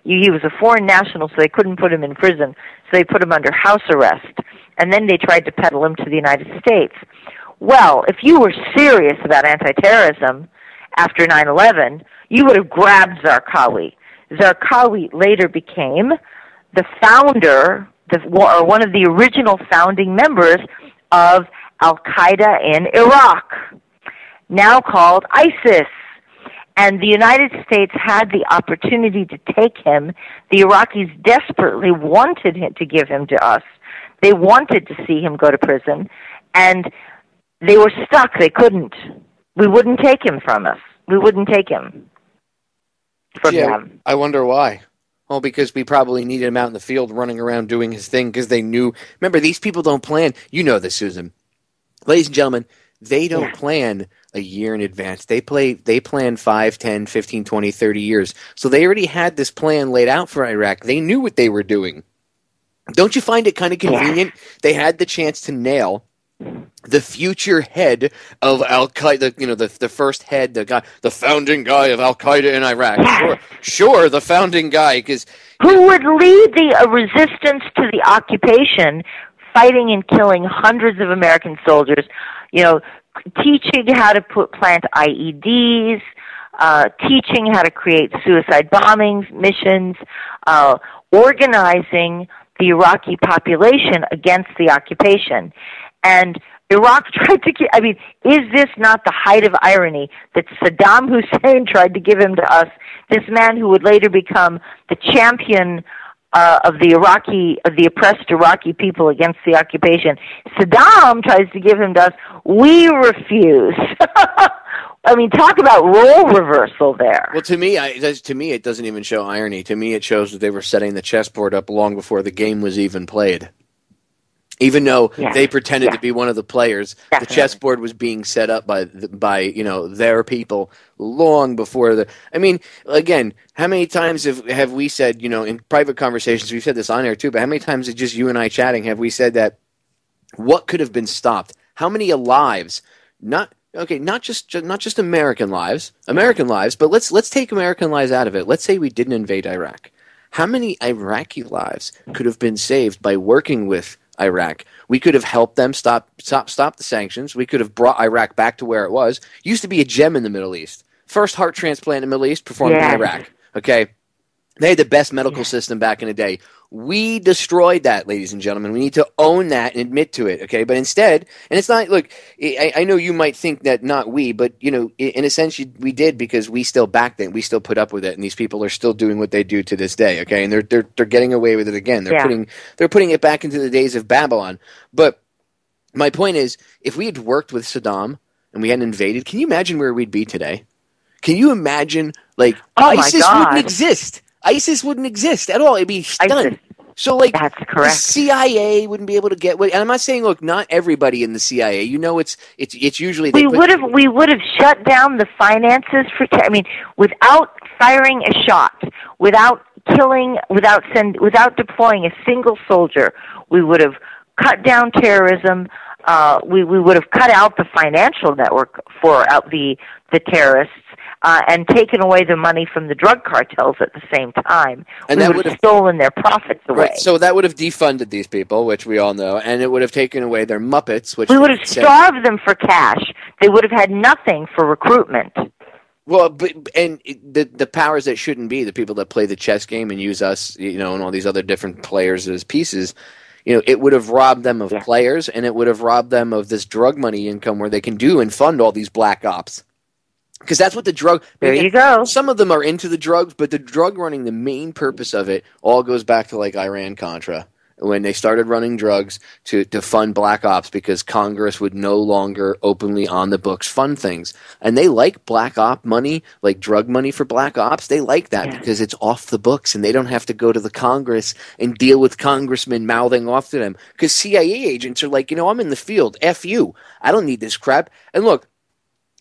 he was a foreign national, so they couldn't put him in prison, so they put him under house arrest, and then they tried to peddle him to the United States. Well, if you were serious about anti-terrorism after 9/11, you would have grabbed Zarqawi. Zarqawi later became the founder, or one of the original founding members of Al-Qaeda in Iraq, now called ISIS. And the United States had the opportunity to take him. The Iraqis desperately wanted him to give him to us. They wanted to see him go to prison, and they were stuck. They couldn't. We wouldn't take him from us. We wouldn't take him from them. I wonder why. Well, because we probably needed him out in the field running around doing his thing because they knew. Remember, these people don't plan. You know this, Susan. Ladies and gentlemen, they don't plan a year in advance. They plan 5, 10, 15, 20, 30 years. So they already had this plan laid out for Iraq. They knew what they were doing. Don't you find it kind of convenient? They had the chance to nail the future head of Al-Qaeda, the first head, the founding guy of Al-Qaeda in Iraq. Sure, the founding guy. Who would lead the resistance to the occupation, fighting and killing hundreds of American soldiers, teaching how to plant IEDs, teaching how to create suicide bombings, missions, organizing the Iraqi population against the occupation. And Iraq tried to is this not the height of irony that Saddam Hussein tried to give him to us, this man who would later become the champion of the oppressed Iraqi people against the occupation? Saddam tries to give him to us. We refuse. Talk about role reversal there. Well, to me, it doesn't even show irony. To me, it shows that they were setting the chessboard up long before the game was even played. Even though they pretended to be one of the players, the chessboard was being set up by their people long before the. Again, how many times have we said, in private conversations, we've said this on air too, but how many times is just you and I chatting have we said that what could have been stopped? How many lives? Not just American lives, but let's take American lives out of it. Let's say we didn't invade Iraq. How many Iraqi lives could have been saved by working with Iraq? We could have helped them stop the sanctions. We could have brought Iraq back to where it was. Used to be a gem in the Middle East. First heart transplant in the Middle East performed in Iraq. Okay, they had the best medical system back in the day. We destroyed that, ladies and gentlemen. We need to own that and admit to it. Okay, but instead, and it's not. Look, I know you might think that not we, but in a sense, we did because we still backed it. We still put up with it, and these people are still doing what they do to this day. Okay, and they're getting away with it again. They're putting it back into the days of Babylon. But my point is, if we had worked with Saddam and we hadn't invaded, can you imagine where we'd be today? Can you imagine ISIS wouldn't exist? ISIS wouldn't exist at all. It'd be done. So, that's correct. The CIA wouldn't be able to get. And I'm not saying, look, not everybody in the CIA. It's usually we would have shut down the finances for. Without firing a shot, without killing, without deploying a single soldier, we would have cut down terrorism. We would have cut out the financial network for the terrorists. And taken away the money from the drug cartels at the same time. And we would have stolen their profits away. Right, so that would have defunded these people, which we all know, and it would have taken away their Muppets, which we would have starved them for cash. They would have had nothing for recruitment. Well, the powers that shouldn't be, the people that play the chess game and use us, and all these other different players as pieces, it would have robbed them of players, and it would have robbed them of this drug money income where they can do and fund all these black ops. Because that's what the drug... There you go. Some of them are into the drugs, but the drug running, the main purpose of it all goes back to Iran-Contra, when they started running drugs to fund black ops because Congress would no longer openly on the books fund things. And they like black op money, like drug money for black ops. They like that because it's off the books and they don't have to go to the Congress and deal with congressmen mouthing off to them. Because CIA agents are like, I'm in the field. F you. I don't need this crap. And look,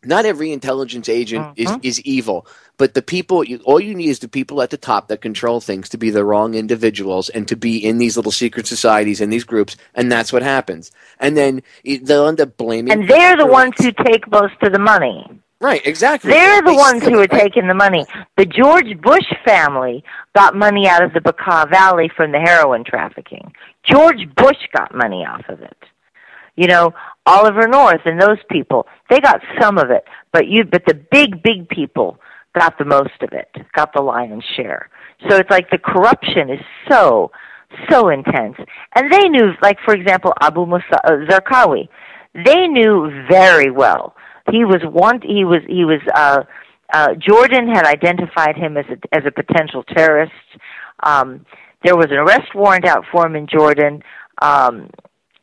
not every intelligence agent is evil, but the people, all you need is the people at the top that control things to be the wrong individuals and to be in these little secret societies and these groups, and that's what happens. And then they'll end up blaming. And they're the ones who take most of the money. Right, exactly. They're the ones who are taking the money. The George Bush family got money out of the Bekaa Valley from the heroin trafficking. George Bush got money off of it. Oliver North and those people, they got some of it, but the big people got the most of it, got the lion's share. So it's like the corruption is so intense. And they knew, for example, Abu Musa Zarqawi, they knew very well. He was Jordan had identified him as a potential terrorist. There was an arrest warrant out for him in Jordan, and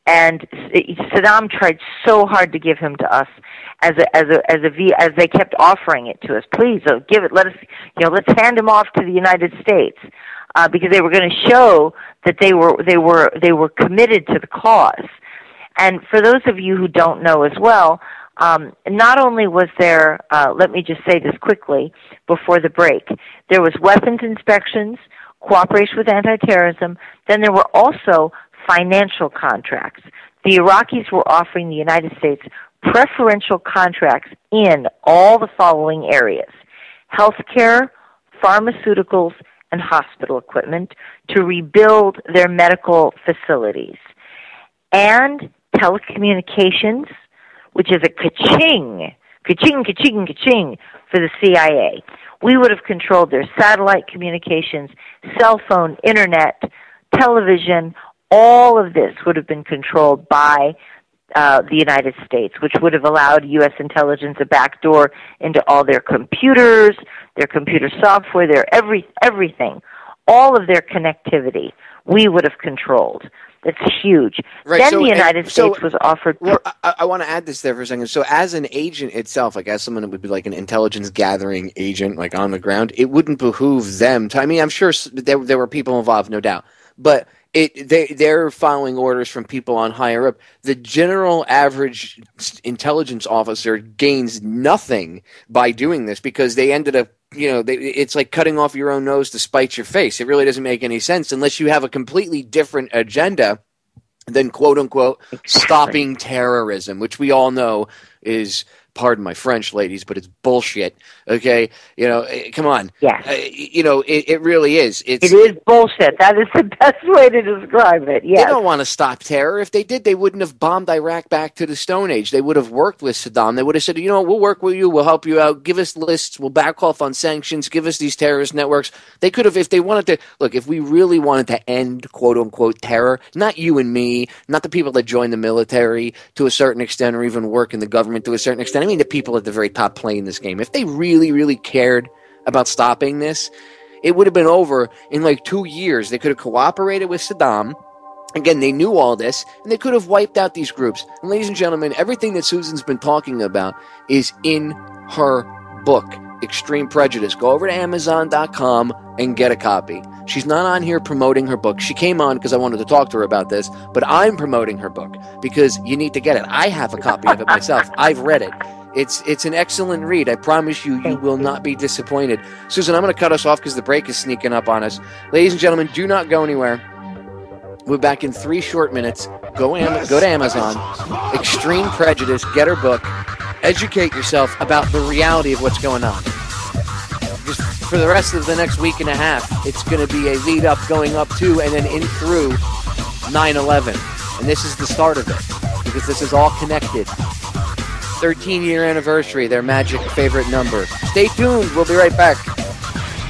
Saddam tried so hard to give him to us as they kept offering it to us. Please give it. Let's hand him off to the United States, because they were going to show that they were committed to the cause. And for those of you who don't know as well, not only was there, let me just say this quickly before the break, there was weapons inspections, cooperation with anti-terrorism, then there were also financial contracts. The Iraqis were offering the United States preferential contracts in all the following areas: healthcare, pharmaceuticals, and hospital equipment to rebuild their medical facilities, and telecommunications, which is a ka-ching for the CIA. We would have controlled their satellite communications, cell phone, internet, television. All of this would have been controlled by the United States, which would have allowed U.S. intelligence a backdoor into all their computers, their computer software, their everything, all of their connectivity. We would have controlled. That's huge. Right, then the United States was offered... Well, I want to add this there for a second. So as an agent itself, like as someone that would be like an intelligence gathering agent, like on the ground, it wouldn't behoove them to... I mean, I'm sure there were people involved, no doubt. But they're following orders from people on higher up. The general average intelligence officer gains nothing by doing this because they ended up, it's like cutting off your own nose to spite your face. It really doesn't make any sense unless you have a completely different agenda than quote-unquote stopping terrorism, which we all know is, pardon my French, ladies, but it's bullshit, okay? Come on. Yes. It really is. It is bullshit. That is the best way to describe it, yes. They don't want to stop terror. If they did, they wouldn't have bombed Iraq back to the Stone Age. They would have worked with Saddam. They would have said, we'll work with you, we'll help you out, give us lists, we'll back off on sanctions, give us these terrorist networks. They could have, if they wanted to, look, if we really wanted to end, quote-unquote, terror, not you and me, not the people that join the military to a certain extent or even work in the government to a certain extent. I mean, the people at the very top playing this game. If they really, really cared about stopping this, it would have been over in like 2 years. They could have cooperated with Saddam. Again, they knew all this, and they could have wiped out these groups. And ladies and gentlemen, everything that Susan's been talking about is in her book, Extreme Prejudice. Go over to Amazon.com and get a copy. She's not on here promoting her book. She came on because I wanted to talk to her about this, but I'm promoting her book because you need to get it. I have a copy of it myself. I've read it. It's an excellent read. I promise you, you will not be disappointed. Susan, I'm going to cut us off because the break is sneaking up on us. Ladies and gentlemen, do not go anywhere. We're back in 3 short minutes. Go to Amazon. Extreme Prejudice. Get her book. Educate yourself about the reality of what's going on. Just for the rest of the next week and a half, it's going to be a lead up going up to and then in through 9/11. And this is the start of it because this is all connected. 13-year anniversary, their magic favorite number. Stay tuned. We'll be right back.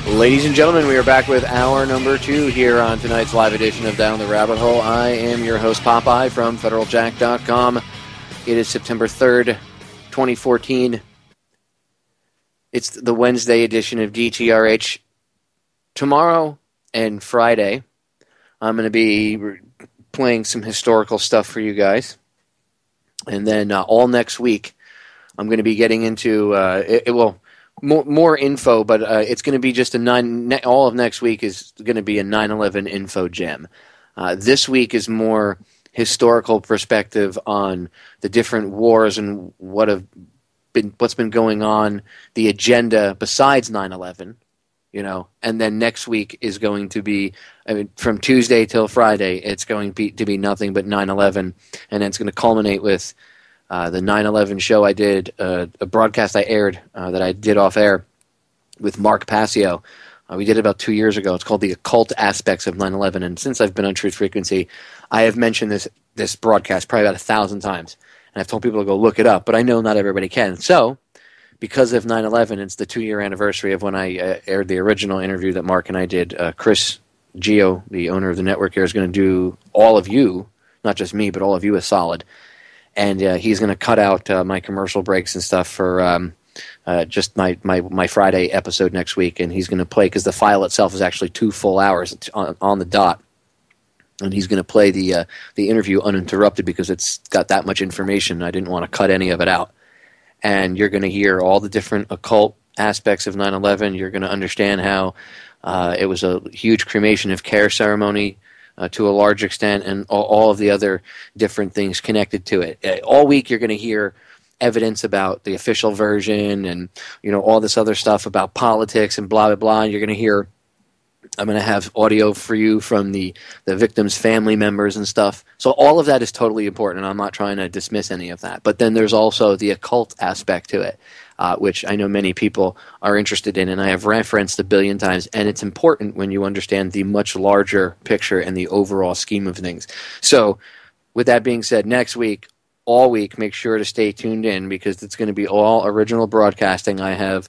Ladies and gentlemen, we are back with hour number 2 here on tonight's live edition of Down the Rabbit Hole. I am your host, Popeye, from FederalJack.com. It is September 3rd, 2014. It's the Wednesday edition of DTRH. Tomorrow and Friday, I'm going to be playing some historical stuff for you guys. And then all next week, I'm going to be getting into more info, but it's going to be just all of next week is going to be a 9/11 info gem. This week is more historical perspective on the different wars and what's been going on, the agenda besides 9/11, and then next week is going to be, from Tuesday till Friday, it's going to be nothing but 9/11, and then it's going to culminate with the 9/11 show I did, a broadcast I aired that I did off air with Mark Passio. We did it about 2 years ago. It's called The Occult Aspects of 9/11, and since I've been on Truth Frequency, I have mentioned this broadcast probably about 1,000 times, and I've told people to go look it up, but I know not everybody can. So, because of 9/11, it's the 2-year anniversary of when I aired the original interview that Mark and I did. Chris Gio, the owner of the network here, is going to do all of you, not just me, but all of you a solid. And he's going to cut out my commercial breaks and stuff for just my Friday episode next week, and he's going to play, because the file itself is actually 2 full hours on the dot. And he's going to play the interview uninterrupted because it's got that much information. I didn't want to cut any of it out. And you're going to hear all the different occult aspects of 9/11. You're going to understand how it was a huge cremation of care ceremony to a large extent, and all of the other different things connected to it. All week you're going to hear evidence about the official version and all this other stuff about politics and blah, blah, blah. And you're going to hear, I'm going to have audio for you from the victims' family members and stuff. So all of that is totally important, and I'm not trying to dismiss any of that. But then there's also the occult aspect to it, which I know many people are interested in, and I have referenced a billion times. And it's important when you understand the much larger picture and the overall scheme of things. So with that being said, next week, all week, make sure to stay tuned in, because it's going to be all original broadcasting. I have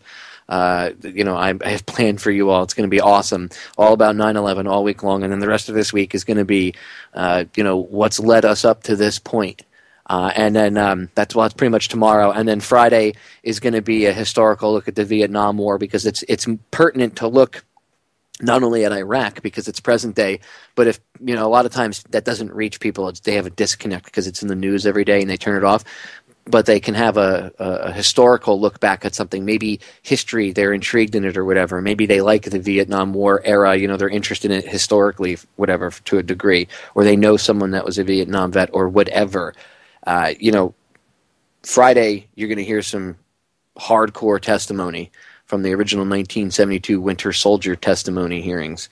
I have planned for you all. It's going to be awesome. All about 9/11 all week long. And then the rest of this week is going to be, what's led us up to this point. And then that's pretty much tomorrow. And then Friday is going to be a historical look at the Vietnam War, because it's pertinent to look not only at Iraq because it's present day, but if a lot of times that doesn't reach people. They have a disconnect because it's in the news every day and they turn it off. But they can have a historical look back at something, maybe history, they're intrigued in it or whatever. Maybe they like the Vietnam War era, they're interested in it historically, whatever, to a degree, or they know someone that was a Vietnam vet or whatever. Friday, you're going to hear some hardcore testimony from the original 1972 Winter Soldier testimony hearings.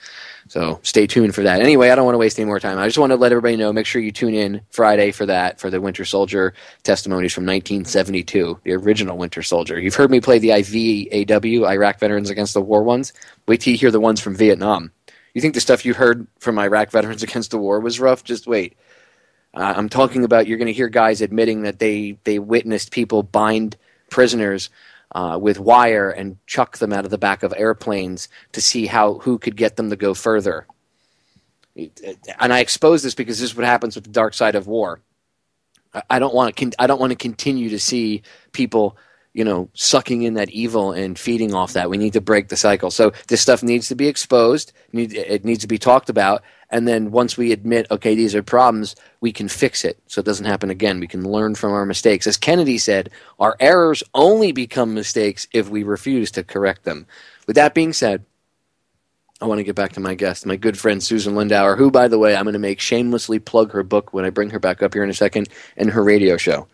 So stay tuned for that. Anyway, I don't want to waste any more time. I just want to let everybody know, make sure you tune in Friday for that, for the Winter Soldier testimonies from 1972, the original Winter Soldier. You've heard me play the IVAW, Iraq Veterans Against the War ones. Wait till you hear the ones from Vietnam. You think the stuff you heard from Iraq Veterans Against the War was rough? Just wait. I'm talking about, you're going to hear guys admitting that they witnessed people bind prisoners with wire and chuck them out of the back of airplanes to see who could get them to go further. And I expose this because this is what happens with the dark side of war. I don't want to continue to see people, sucking in that evil and feeding off that. We need to break the cycle. So this stuff needs to be exposed. It needs to be talked about. And then once we admit, okay, these are problems, we can fix it so it doesn't happen again. We can learn from our mistakes. As Kennedy said, our errors only become mistakes if we refuse to correct them. With that being said, I want to get back to my guest, my good friend Susan Lindauer, who, by the way, I'm going to make shamelessly plug her book when I bring her back up here in a second, and her radio show,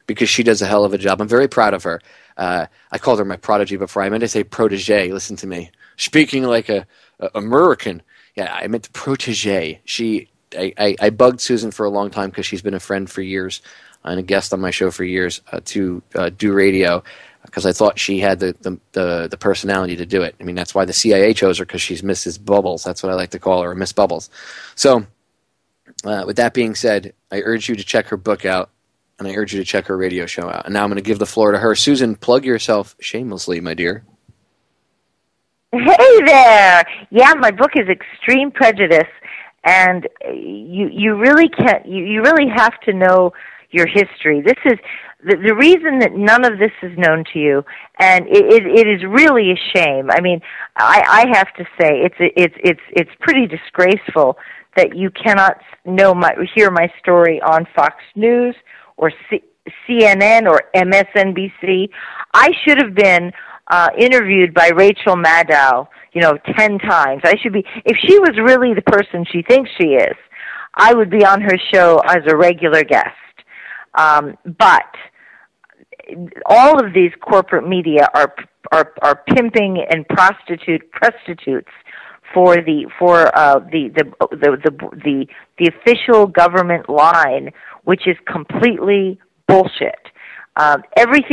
because she does a hell of a job. I'm very proud of her. I called her my prodigy before. I meant to say protege. Listen to me. Speaking like a American. Yeah, I meant protege. I bugged Susan for a long time because she's been a friend for years and a guest on my show for years to do radio, because I thought she had the personality to do it. I mean, that's why the CIA chose her, because she's Mrs. Bubbles. That's what I like to call her, Miss Bubbles. So with that being said, I urge you to check her book out, and I urge you to check her radio show out. And now I'm going to give the floor to her. Susan, plug yourself shamelessly, my dear. Hey there! Yeah, my book is Extreme Prejudice, and you really can't. You really have to know your history. This is the reason that none of this is known to you, and it is really a shame. I mean, I have to say it's pretty disgraceful that you cannot hear my story on Fox News or CNN or MSNBC. I should have been interviewed by Rachel Maddow, 10 times. If she was really the person she thinks she is, I would be on her show as a regular guest. But all of these corporate media are pimping and prostitutes for the official government line, which is completely bullshit. Every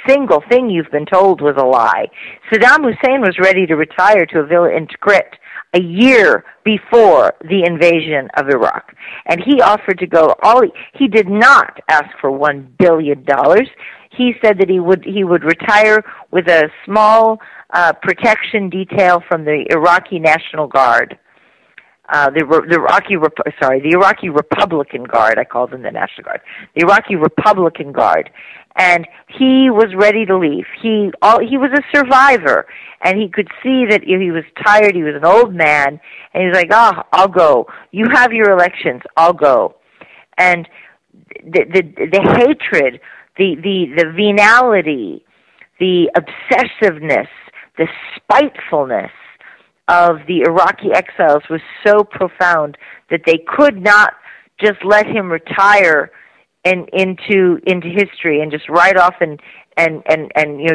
single thing you've been told was a lie. Saddam Hussein was ready to retire to a villa in Tikrit a year before the invasion of Iraq, and he offered to go. He did not ask for $1 billion. He said that he would retire with a small protection detail from the Iraqi National Guard. the Iraqi Republican Guard. I called them the National Guard. The Iraqi Republican Guard, and he was ready to leave. He was a survivor, and he could see that he was tired. He was an old man, and he was like, I'll go. You have your elections. I'll go. And the hatred, the venality, the obsessiveness, the spitefulness of the Iraqi exiles was so profound that they could not just let him retire into history and just ride off and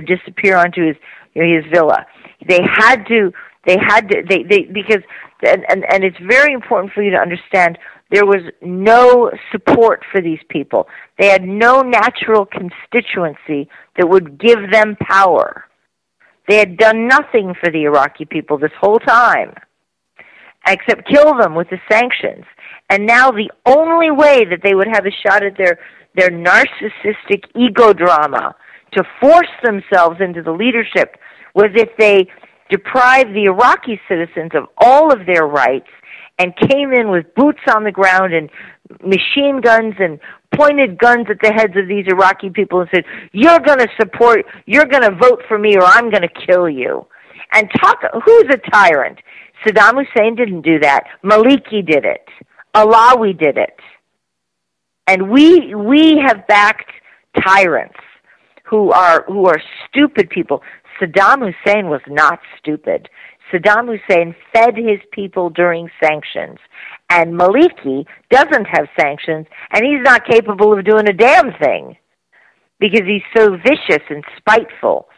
disappear onto his villa. They had to because and it's very important for you to understand there was no support for these people. They had no natural constituency that would give them power. They had done nothing for the Iraqi people this whole time, except kill them with the sanctions. And now the only way that they would have a shot at their narcissistic ego drama to force themselves into the leadership was if they deprived the Iraqi citizens of all of their rights and came in with boots on the ground and machine guns and pointed guns at the heads of these Iraqi people and said, you're going to vote for me or I'm going to kill you. And who's a tyrant? Saddam Hussein didn't do that. Maliki did it. Alawi did it. And we have backed tyrants who are stupid people. Saddam Hussein was not stupid. Saddam Hussein fed his people during sanctions. And Maliki doesn't have sanctions, and he's not capable of doing a damn thing because he's so vicious and spiteful.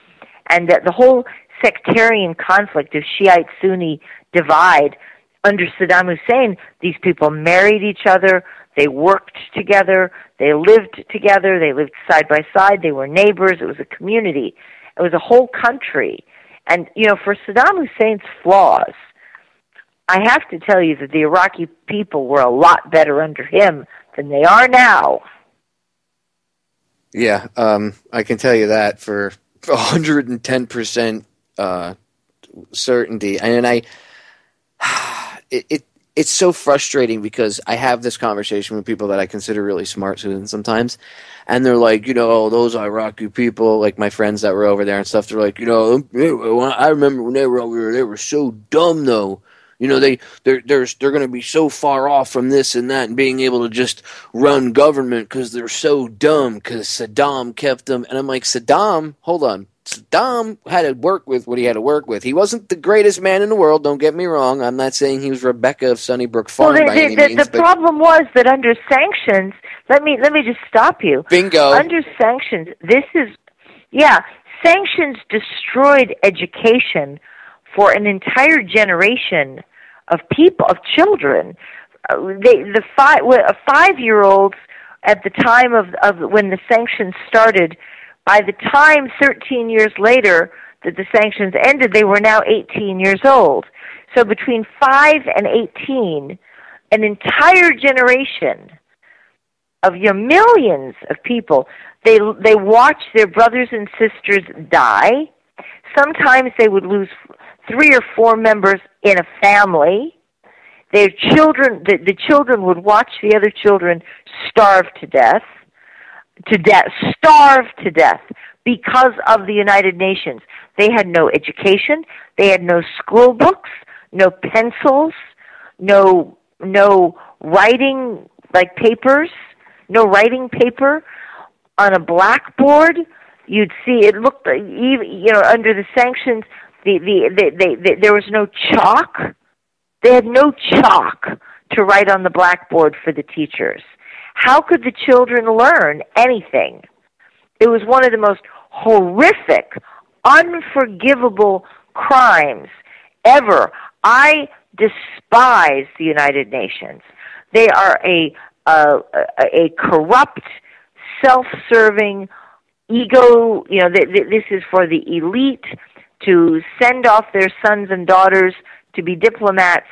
And the whole sectarian conflict of Shiite-Sunni divide under Saddam Hussein, these people married each other, they worked together, they lived together, they lived side by side, they were neighbors, it was a community, it was a whole country. And, for Saddam Hussein's flaws, I have to tell you that the Iraqi people were a lot better under him than they are now. Yeah, I can tell you that for 110% certainty. And it's so frustrating because I have this conversation with people that I consider really smart, Susan, sometimes, and they're like, those Iraqi people, like my friends that were over there and stuff, they're like, I remember when they were over there, they were so dumb, though. They're going to be so far off from this and that and being able to just run government because they're so dumb because Saddam kept them. And I'm like, Saddam, hold on. Saddam had to work with what he had to work with. He wasn't the greatest man in the world, don't get me wrong. I'm not saying he was Rebecca of Sunnybrook Farm by any means. The problem was that under sanctions, let me just stop you. Bingo. Under sanctions, sanctions destroyed education for an entire generation of people, of children. A 5-year-olds at the time of when the sanctions started, by the time 13 years later that the sanctions ended, they were now 18 years old. So between 5 and 18, an entire generation of millions of people, they watched their brothers and sisters die. Sometimes they would lose 3 or 4 members in a family. Their children, the children would watch the other children starve to death, because of the United Nations. They had no education. They had no school books, no pencils, no writing papers, no writing paper on a blackboard. You'd see it looked under the sanctions. There was no chalk. They had no chalk to write on the blackboard for the teachers. How could the children learn anything? It was one of the most horrific, unforgivable crimes ever. I despise the United Nations. They are a corrupt, self-serving, ego. This is for the elite to send off their sons and daughters to be diplomats.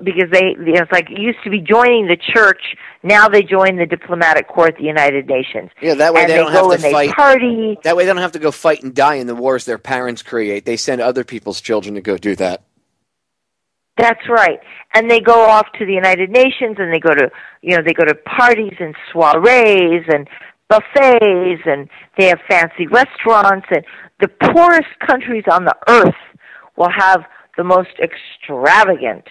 Because it's like it used to be joining the church. Now they join the diplomatic corps at the United Nations. Yeah, that way they don't have to fight. Party. That way they don't have to go fight and die in the wars their parents create. They send other people's children to go do that. That's right. And they go off to the United Nations, and they go to parties and soirees and buffets, and they have fancy restaurants, and the poorest countries on the earth will have the most extravagant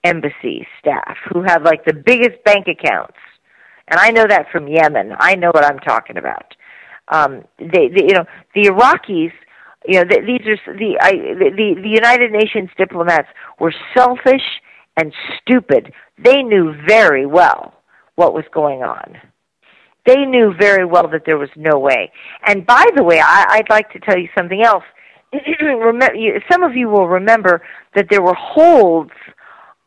embassy staff who have like the biggest bank accounts. And I know that from Yemen. I know what I'm talking about. The Iraqis, the United Nations diplomats were selfish and stupid. They knew very well what was going on. They knew very well that there was no way. And by the way, I'd like to tell you something else. Some of you will remember that there were holds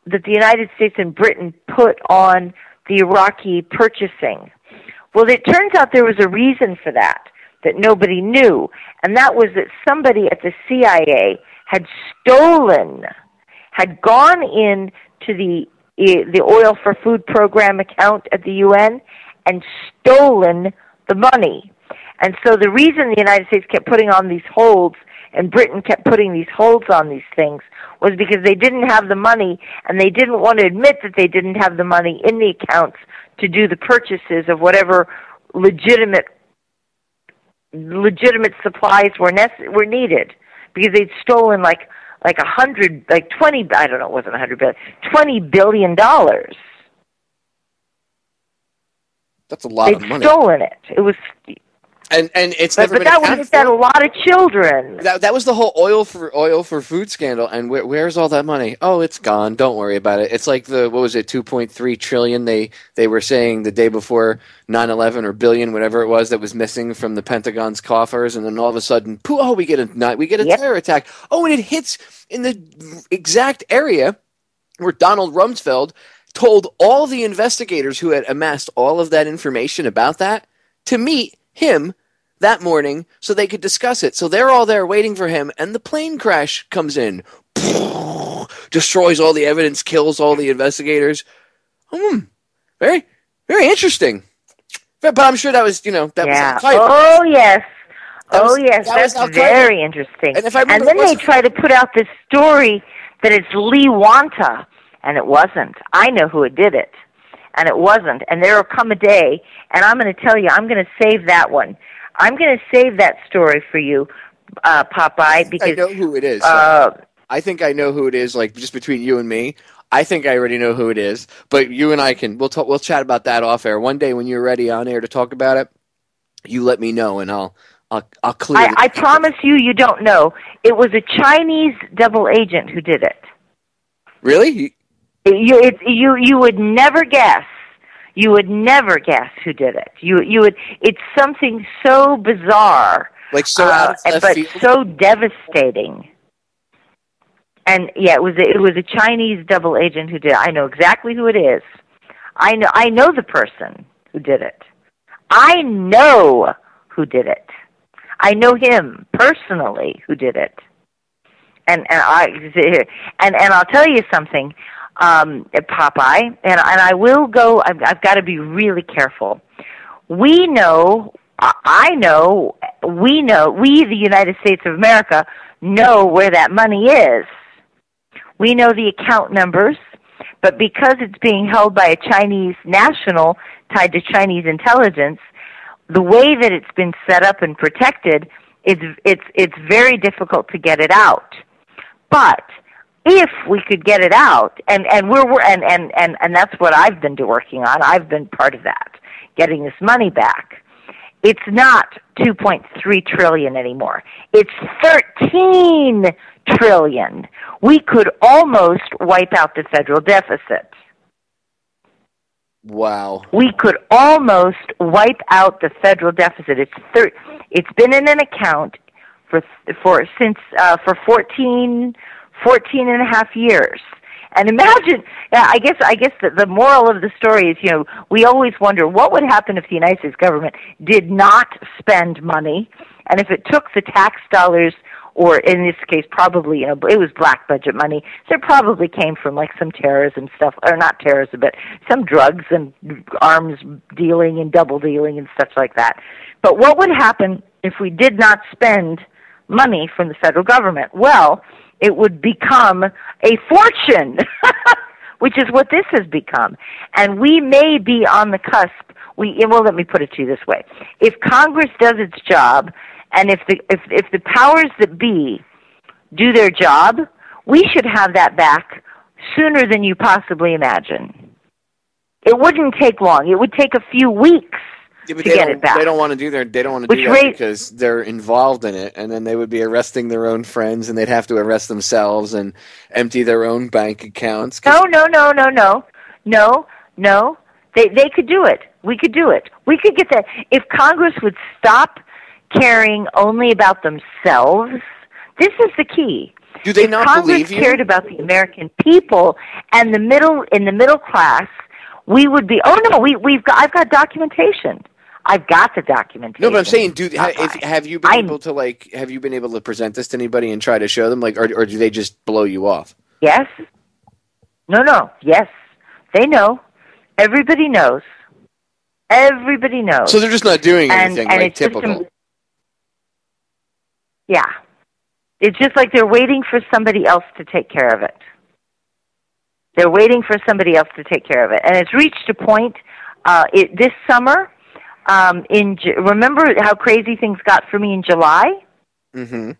that the United States and Britain put on the Iraqi purchasing. Well, it turns out there was a reason for that nobody knew, and that was that somebody at the CIA had gone in to the Oil for Food program account at the UN and stolen the money. And so the reason the United States kept putting on these holds and Britain kept putting these holds on these things was because they didn't have the money, and they didn't want to admit that they didn't have the money in the accounts to do the purchases of whatever legitimate supplies were needed, because they'd stolen like $20 billion. That's a lot of money. They'd stolen it. It was. And it's never been that would have fed a lot of children. That was the whole oil for food scandal. And where's all that money? Oh, it's gone. Don't worry about it. It's like what was it, 2.3 trillion they were saying the day before 9/11 or billion, whatever it was, that was missing from the Pentagon's coffers, and then all of a sudden, pooh, oh, we get a terror attack. Oh, and it hits in the exact area where Donald Rumsfeld told all the investigators who had amassed all of that information about that to meet him that morning so they could discuss it. So they're all there waiting for him, and the plane crash comes in, destroys all the evidence, kills all the investigators. Very, very interesting. But I'm sure that was, was Al-Qaeda. Oh, yes. That's very interesting. And then they try to put out this story that it's Lee Wanta, and it wasn't. I know who did it, and it wasn't. And there will come a day, and I'm going to tell you, I'm going to save that one. I'm going to save that story for you, Popeye, because I know who it is. I think I know who it is. Like, just between you and me, I think I already know who it is. But you and I we'll chat about that off air one day when you're ready on air to talk about it. You let me know, and I'll clear. I promise you don't know. It was a Chinese double agent who did it. Really? You would never guess. You would never guess who did it. You would. It's something so bizarre, like so out of left but field? So devastating. And yeah, it was a Chinese double agent who did it. I know exactly who it is. I know the person who did it. I know who did it. I know him personally who did it. And I'll tell you something. Popeye, and I will go, I've got to be really careful. We know, the United States of America, know where that money is. We know the account numbers, but because it's being held by a Chinese national tied to Chinese intelligence, the way that it's been set up and protected, it's very difficult to get it out. But if we could get it out, and that's what I've been working on. I've been part of that, getting this money back. It's not 2.3 trillion anymore. It's 13 trillion. We could almost wipe out the federal deficit. Wow. We could almost wipe out the federal deficit. It's been in an account for 14 and a half years. And imagine, I guess that the moral of the story is, we always wonder what would happen if the United States government did not spend money, and if it took the tax dollars, or in this case probably, it was black budget money, so it probably came from like some terrorism stuff, or not terrorism, but some drugs and arms dealing and double dealing and stuff like that. But what would happen if we did not spend money from the federal government? Well, it would become a fortune, which is what this has become. And we may be on the cusp. Well, let me put it to you this way. If Congress does its job, and if the powers that be do their job, we should have that back sooner than you possibly imagine. It wouldn't take long. It would take a few weeks to get it back. They don't want to do that because they're involved in it, and then they would be arresting their own friends, and they'd have to arrest themselves and empty their own bank accounts. No. They could do it. We could do it. We could get that. If Congress would stop caring only about themselves, this is the key. Do they not believe you? If Congress cared about the American people and in the middle class, we would be. Oh no, I've got documentation. I've got the documentation. No, but I'm saying, have you been able to present this to anybody and try to show them, or do they just blow you off? Yes. No. Yes, they know. Everybody knows. Everybody knows. So they're just not doing anything typical. Yeah. It's just like they're waiting for somebody else to take care of it. They're waiting for somebody else to take care of it. And it's reached a point this summer. Remember how crazy things got for me in July? Mm-hmm.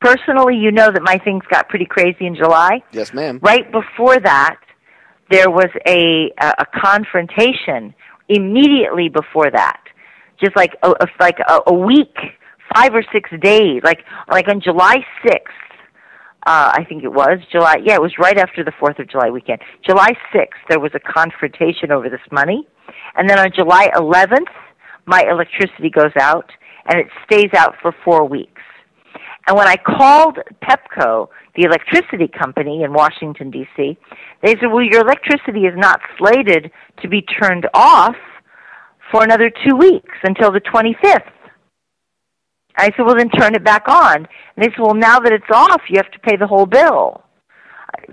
Personally, you know that my things got pretty crazy in July. Yes, ma'am. Right before that, there was a confrontation immediately before that. Just like a week, 5 or 6 days, like on July 6th, I think it was July. Yeah, it was right after the 4th of July weekend. July 6th, there was a confrontation over this money, and then on July 11th, my electricity goes out, and it stays out for 4 weeks. And when I called Pepco, the electricity company in Washington, D.C., they said, well, your electricity is not slated to be turned off for another 2 weeks until the 25th. I said, well, then turn it back on. And they said, well, now that it's off, you have to pay the whole bill.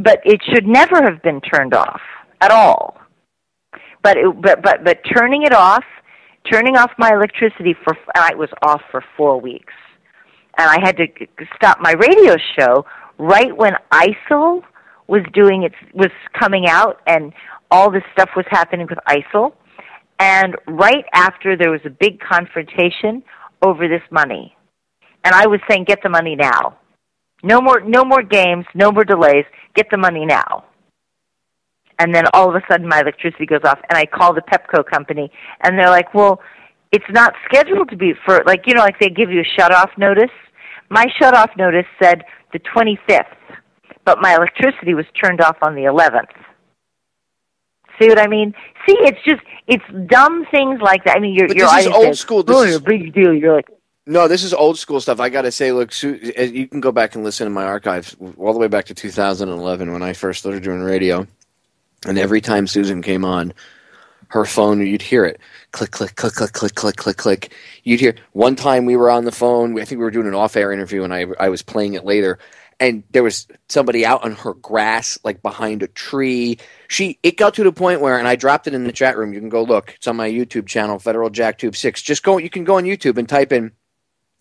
But it should never have been turned off at all. But turning off my electricity I was off for 4 weeks. And I had to stop my radio show right when ISIL was coming out, and all this stuff was happening with ISIL. And right after, there was a big confrontation over this money. And I was saying, get the money now. No more games, no more delays. Get the money now. And then all of a sudden my electricity goes off, and I call the Pepco company, and they're like, well, it's not scheduled to be for, like they give you a shut-off notice. My shut-off notice said the 25th, but my electricity was turned off on the 11th. See what I mean? See, it's dumb things like that. I mean, this is old school. This is a big deal. You're like, no, this is old school stuff. I got to say, look, you can go back and listen to my archives all the way back to 2011 when I first started doing radio. And every time Susan came on, her phone, you'd hear it. Click, click, click, click, click, click, click, click. You'd hear, one time we were on the phone, I think we were doing an off-air interview, and I was playing it later, and there was somebody out on her grass, like behind a tree. It got to the point where, and I dropped it in the chat room, you can go look, it's on my YouTube channel, Federal Jack Tube 6. You can go on YouTube and type in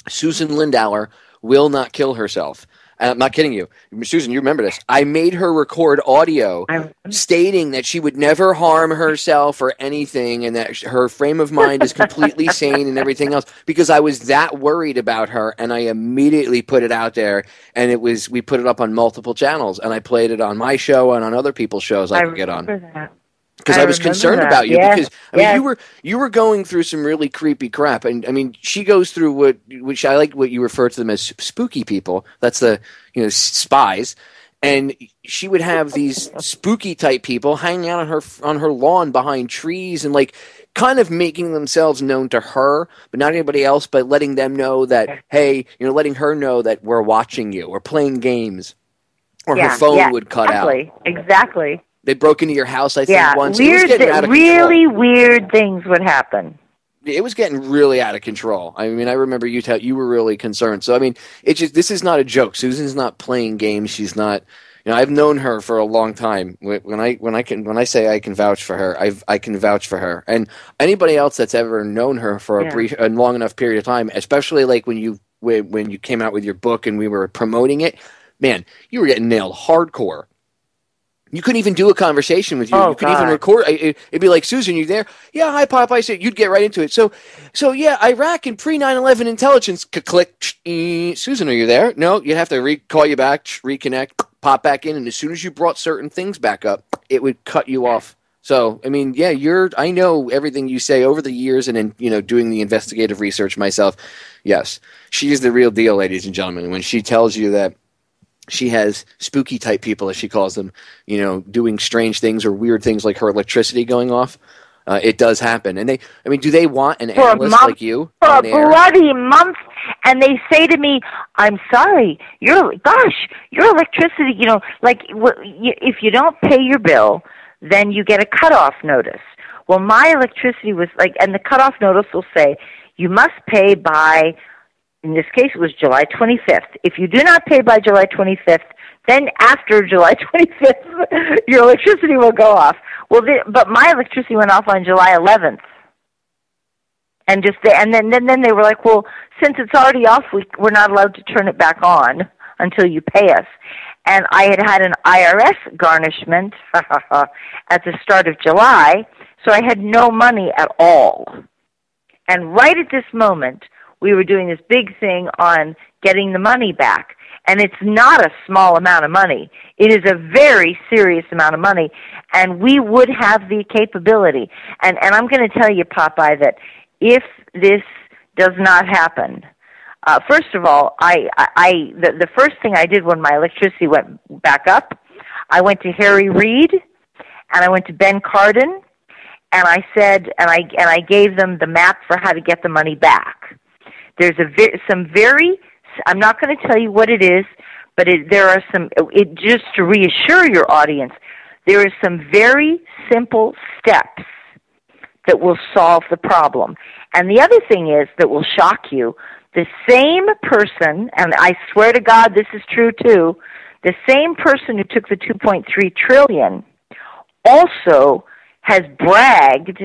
Susan Lindauer will not kill herself. I'm not kidding you. Susan, you remember this. I made her record audio stating that she would never harm herself or anything, and that her frame of mind is completely sane and everything else, because I was that worried about her, and I immediately put it out there, and we put it up on multiple channels, and I played it on my show and on other people's shows I could get on. That. Because I was concerned about you. Yes. Because you were going through some really creepy crap, and I mean, she goes through which I like what you refer to them as spooky people. That's the spies, and she would have these spooky type people hanging out on her lawn behind trees and like kind of making themselves known to her, but not anybody else. But letting them know that letting her know that we're watching you, we're playing games, or her phone would cut out. Exactly. They broke into your house, I think, once. Really weird things would happen. It was getting really out of control. I mean, I remember you were really concerned. So, I mean, this is not a joke. Susan's not playing games. She's not. I've known her for a long time. When I say I can vouch for her, I can vouch for her. And anybody else that's ever known her for a long enough period of time, especially like when you came out with your book and we were promoting it, man, you were getting nailed hardcore. You couldn't even do a conversation with you. Oh, you couldn't even God. record. It'd be like, Susan, you there? Yeah, hi, Popeye. So you'd get right into it. So yeah, Iraq and pre-9/11 intelligence. Click. Susan, are you there? No, you'd have to call you back, reconnect, pop back in, and as soon as you brought certain things back up, it would cut you off. So, I mean, yeah, I know everything you say over the years and in, doing the investigative research myself. Yes, she is the real deal, ladies and gentlemen. And when she tells you that she has spooky type people, as she calls them, doing strange things or weird things like her electricity going off, it does happen. And do they want an analyst like you for a bloody month? And they say to me, "I'm sorry, your electricity, if you don't pay your bill, then you get a cutoff notice." Well, my electricity was and the cutoff notice will say, you must pay by, in this case it was July 25th. If you do not pay by July 25th, then after July 25th, your electricity will go off. Well, but my electricity went off on July 11th. And then they were like, well, since it's already off, we're not allowed to turn it back on until you pay us. And I had an IRS garnishment at the start of July, so I had no money at all. And right at this moment, we were doing this big thing on getting the money back. And it's not a small amount of money. It is a very serious amount of money. And we would have the capability. And I'm going to tell you, Popeye, that if this does not happen, first of all, the first thing I did when my electricity went back up, I went to Harry Reid and I went to Ben Cardin, and I said, and I gave them the map for how to get the money back. There's I'm not going to tell you what it is, but there are some. Just to reassure your audience, there are some very simple steps that will solve the problem. And the other thing is that will shock you. The same person, and I swear to God this is true too, the same person who took the $2.3 trillion also has bragged,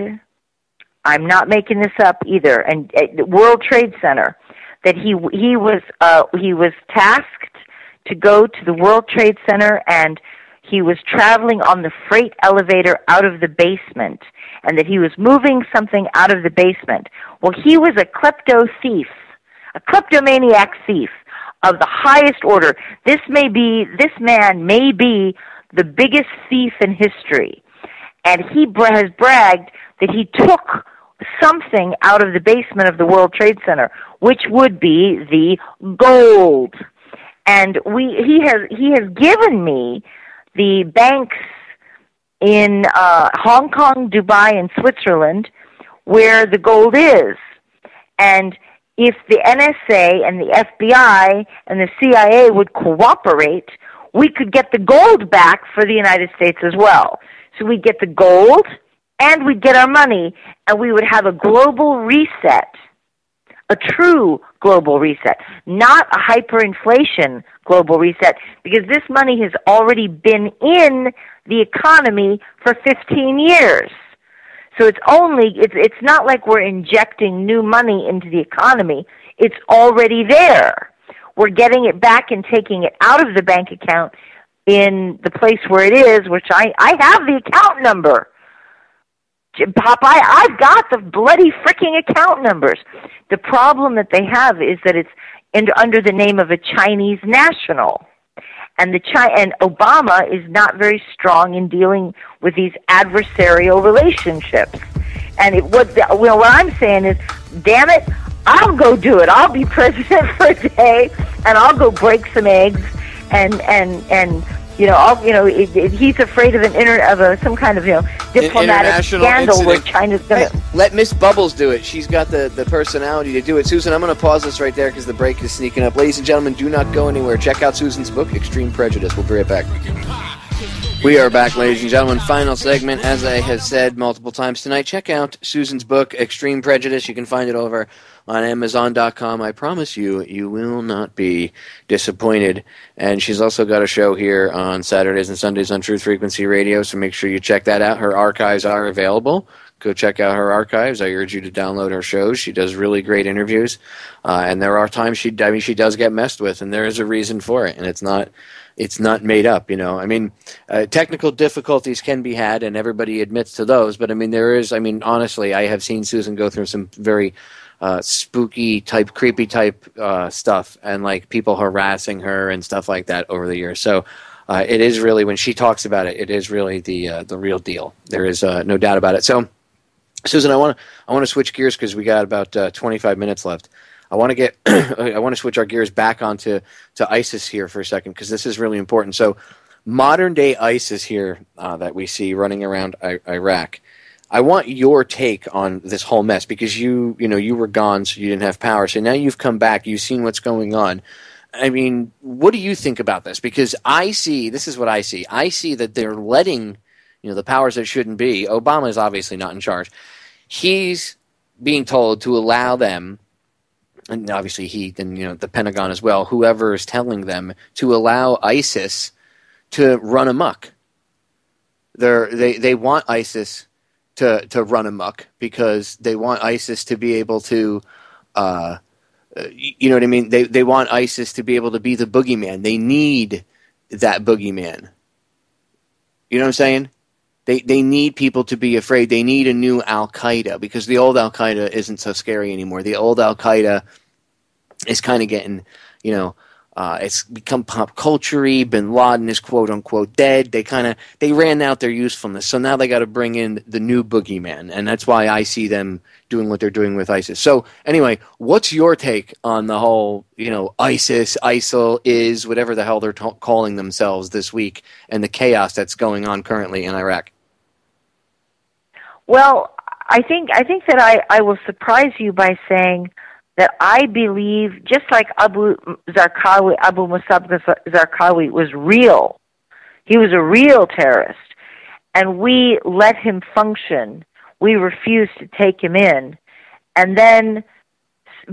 I'm not making this up either, and the World Trade Center, that he was tasked to go to the World Trade Center, and he was traveling on the freight elevator out of the basement, and that he was moving something out of the basement. Well, he was a kleptomaniac thief of the highest order. This man may be the biggest thief in history, and he has bragged that he took something out of the basement of the World Trade Center, which would be the gold. And he has given me the banks in Hong Kong, Dubai, and Switzerland where the gold is. And if the NSA and the FBI and the CIA would cooperate, we could get the gold back for the United States as well. So we'd get the gold and we'd get our money, and we would have a global reset, a true global reset, not a hyperinflation global reset, because this money has already been in the economy for 15 years. So it's not like we're injecting new money into the economy. It's already there. We're getting it back and taking it out of the bank account in the place where it is, which I have the account number. Popeye, I've got the bloody freaking account numbers. The problem that they have is that it's under the name of a Chinese national. And and Obama is not very strong in dealing with these adversarial relationships. And what I'm saying is, damn it, I'll go do it. I'll be president for a day, and I'll go break some eggs, and he's afraid of some kind of diplomatic scandal where China's going to let Miss Bubbles do it. She's got the personality to do it. Susan, I'm going to pause this right there because the break is sneaking up. Ladies and gentlemen, do not go anywhere. Check out Susan's book, Extreme Prejudice. We'll be right back. We are back, ladies and gentlemen. Final segment, as I have said multiple times tonight. Check out Susan's book, Extreme Prejudice. You can find it over on Amazon.com. I promise you, you will not be disappointed. And she's also got a show here on Saturdays and Sundays on Truth Frequency Radio, so make sure you check that out. Her archives are available. go check out her archives. I urge you to download her shows. She does really great interviews, and there are times she does get messed with, and there is a reason for it, and it's not made up. Technical difficulties can be had, and everybody admits to those. But honestly, I have seen Susan go through some very spooky type, creepy type stuff, and like people harassing her and stuff like that over the years. So it is really, when she talks about it, it is really the real deal. There is no doubt about it. So, Susan, I want to switch gears because we got about 25 minutes left. I want to switch our gears back onto ISIS here for a second, because this is really important. So, modern day ISIS here that we see running around Iraq. I want your take on this whole mess, because you were gone, so you didn't have power. So now you've come back, you've seen what's going on. I mean, what do you think about this? Because this is what I see. I see that they're letting, the powers that shouldn't be. Obama is obviously not in charge. He's being told to allow them, and obviously the Pentagon as well, whoever is telling them to allow ISIS to run amok. They want ISIS to run amok because they want ISIS to be able to, you know what I mean? They want ISIS to be able to be the boogeyman. They need that boogeyman. You know what I'm saying? They need people to be afraid. They need a new Al-Qaeda, because the old Al-Qaeda isn't so scary anymore. The old Al-Qaeda is kind of getting, it's become pop culture-y. Bin Laden is quote-unquote dead. They ran out their usefulness. So now they got to bring in the new boogeyman. And that's why I see them doing what they're doing with ISIS. So anyway, what's your take on the whole, ISIS, ISIL, is whatever the hell they're calling themselves this week, and the chaos that's going on currently in Iraq? Well, I think that I will surprise you by saying that I believe, just like Abu Musab Zarqawi was real. He was a real terrorist, and we let him function. We refused to take him in. And then,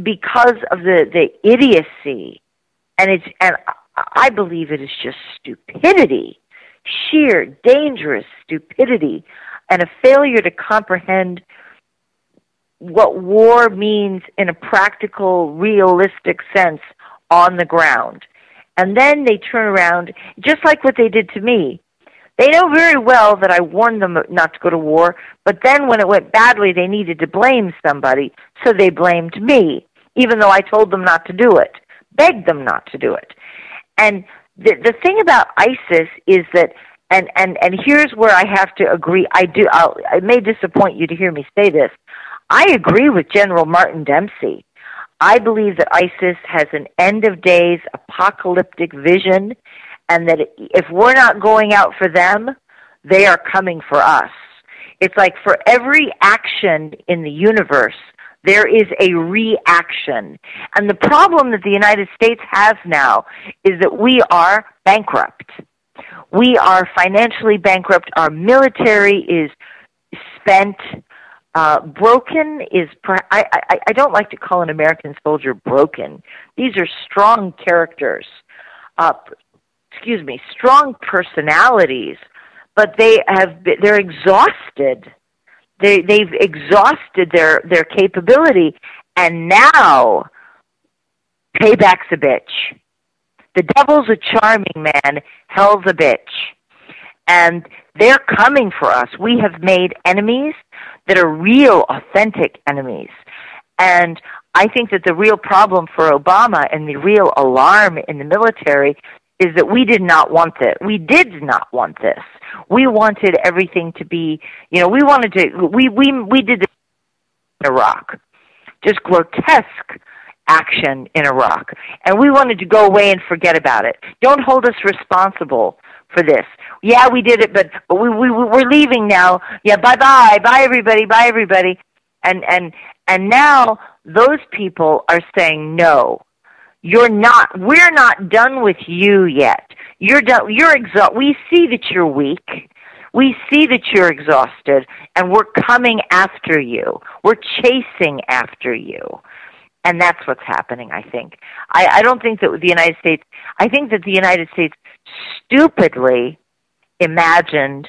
because of the idiocy, and I believe it is just stupidity, sheer dangerous stupidity, and a failure to comprehend what war means in a practical, realistic sense on the ground. And then they turn around, just like what they did to me. They know very well that I warned them not to go to war, but then when it went badly, they needed to blame somebody, so they blamed me, even though I told them not to do it, begged them not to do it. And the thing about ISIS is that, and here's where I have to agree, it may disappoint you to hear me say this, I agree with General Martin Dempsey. I believe that ISIS has an end-of-days apocalyptic vision, and that if we're not going out for them, they are coming for us. It's like for every action in the universe, there is a reaction. And the problem that the United States has now is that we are bankrupt. We are financially bankrupt. Our military is spent. Broken is, I don't like to call an American soldier broken. These are strong characters, strong personalities, but they're exhausted. They've exhausted their capability, and now payback's a bitch. The devil's a charming man, hell's a bitch. And they're coming for us. We have made enemies that are real, authentic enemies. And I think that the real problem for Obama and the real alarm in the military is that we did not want this. We did not want this. We wanted everything to be, we did this in Iraq. Just grotesque action in Iraq. And we wanted to go away and forget about it. Don't hold us responsible for this. Yeah, we did it, but we're leaving now. Yeah, bye everybody. And now those people are saying, no, we're not done with you yet. You're done. You're exhausted. We see that you're weak. We see that you're exhausted, and we're coming after you. We're chasing after you. And that's what's happening, I think. I don't think that the United States, I think that the United States stupidly imagined,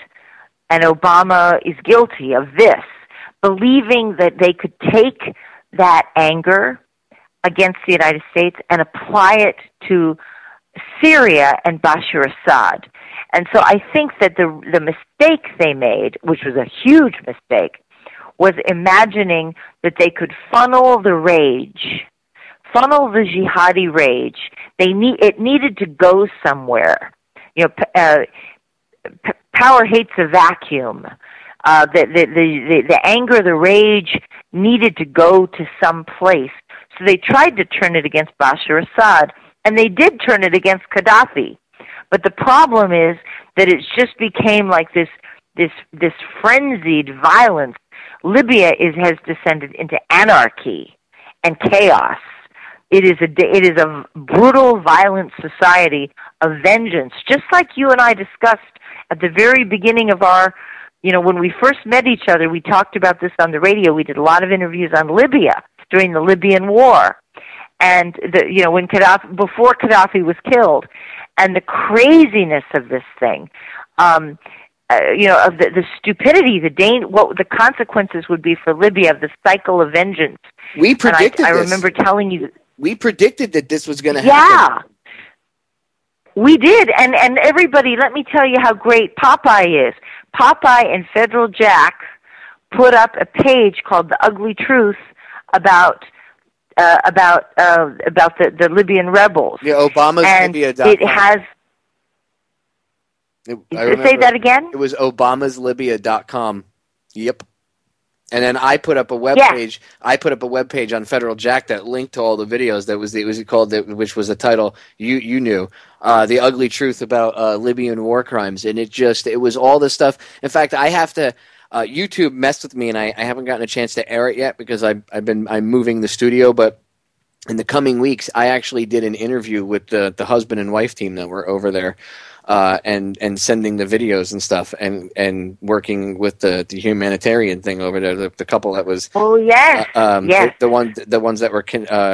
and Obama is guilty of this, believing that they could take that anger against the United States and apply it to Syria and Bashar Assad. And so I think that the mistake they made, which was a huge mistake, was imagining that they could funnel the jihadi rage. It needed to go somewhere. Power hates a vacuum. The anger, the rage needed to go to some place. So they tried to turn it against Bashar Assad, and they did turn it against Gaddafi. But the problem is that it just became like this frenzied violence. Libya has descended into anarchy and chaos. It is a brutal, violent society of vengeance, just like you and I discussed at the very beginning of our, when we first met each other, we talked about this on the radio. We did a lot of interviews on Libya during the Libyan War, and before Gaddafi was killed, and the craziness of this thing, of the stupidity, what the consequences would be for Libya, of the cycle of vengeance. We predicted I this. remember telling you. We predicted that this was going to happen. Yeah, we did, and everybody, let me tell you how great Popeye is. Popeye and Federal Jack put up a page called "The Ugly Truth" about the Libyan rebels. Yeah, Obama's and Libya.com. It has. Say that again? It was ObamasLibya.com. Yep. And then I put up a webpage. Yeah. I put up a webpage on Federal Jack that linked to all the videos. Which was the title you knew, "The Ugly Truth About Libyan War Crimes," and it was all this stuff. In fact, I have to. YouTube messed with me, and I haven't gotten a chance to air it yet because I'm moving the studio. But in the coming weeks, I actually did an interview with the husband and wife team that were over there. And sending the videos and stuff, and working with the humanitarian thing over there, the couple that was yes. the ones that were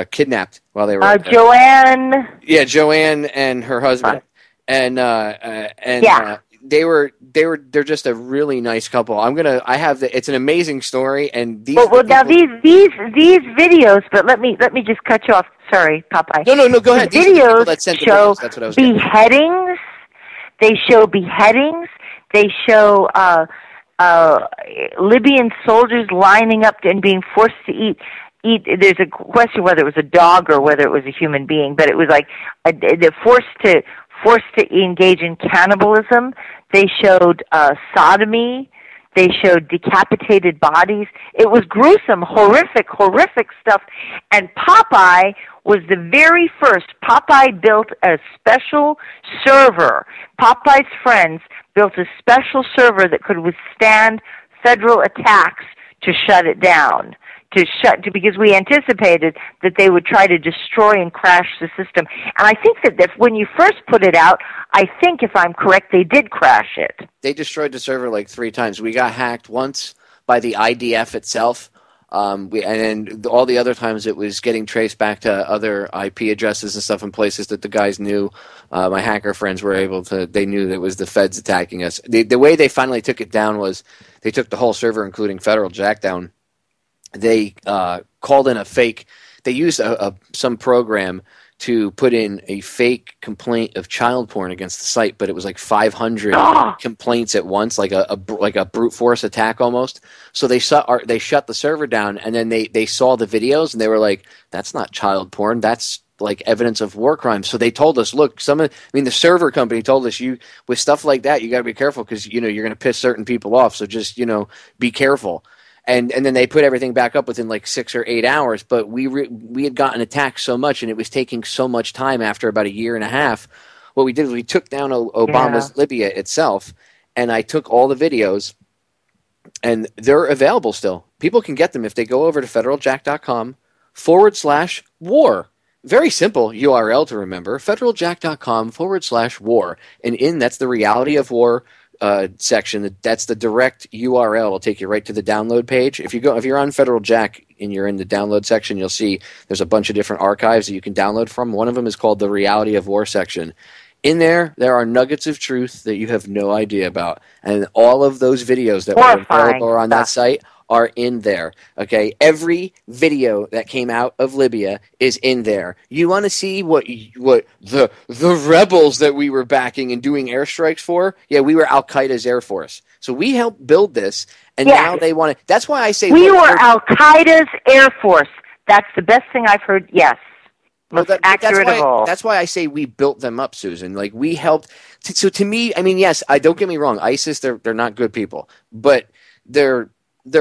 kidnapped while they were Joanne. Yeah, Joanne and her husband, they're just a really nice couple. It's an amazing story, and these videos. But let me just cut you off. Sorry, Popeye. No, go ahead. These videos show beheadings. They show beheadings. They show Libyan soldiers lining up and being forced to eat. There's a question whether it was a dog or whether it was a human being, but it was like they're forced to engage in cannibalism. They showed sodomy. They showed decapitated bodies. It was gruesome, horrific stuff. And Popeye was the very first. Popeye built a special server. Popeye's friends built a special server that could withstand federal attacks to shut it down. Because we anticipated that they would try to destroy and crash the system. And I think that when you first put it out, I think, if I'm correct, they did crash it. They destroyed the server like 3 times. We got hacked once by the IDF itself, and then all the other times it was getting traced back to other IP addresses and stuff in places that the guys knew. My hacker friends were they knew that it was the feds attacking us. The way they finally took it down was they took the whole server, including Federal Jack, down. They called in a fake. They used some program to put in a fake complaint of child porn against the site, but it was like 500 complaints at once, like a brute force attack almost. So they shut the server down, and then they saw the videos, and they were like, "That's not child porn. That's like evidence of war crimes." So they told us, "Look, the server company told us with stuff like that, you got to be careful because you're going to piss certain people off. So just be careful." And then they put everything back up within like 6 or 8 hours. But we had gotten attacked so much, and it was taking so much time after about a year and a half. What we did was we took down Obama's Libya itself, and I took all the videos, and they're available still. People can get them if they go over to federaljack.com/war. Very simple URL to remember, federaljack.com/war. And that's the reality of war section. That's the direct URL. It'll take you right to the download page. If you're on Federal Jack and you're in the download section, you'll see there's a bunch of different archives that you can download from. One of them is called the Reality of War section. In there are nuggets of truth that you have no idea about. And all of those videos that were available on that site are in there. Okay, every video that came out of Libya is in there. You want to see what the rebels that we were backing and doing airstrikes for? Yeah, we were Al Qaeda's air force. So we helped build this, and now they want to. That's why I say we were Al Qaeda's air force. That's the best thing I've heard. Yes. Most accurate of all. That's why I say we built them up, Susan. Like, we helped. So to me, I mean, yes, don't get me wrong. ISIS, they're not good people, but they're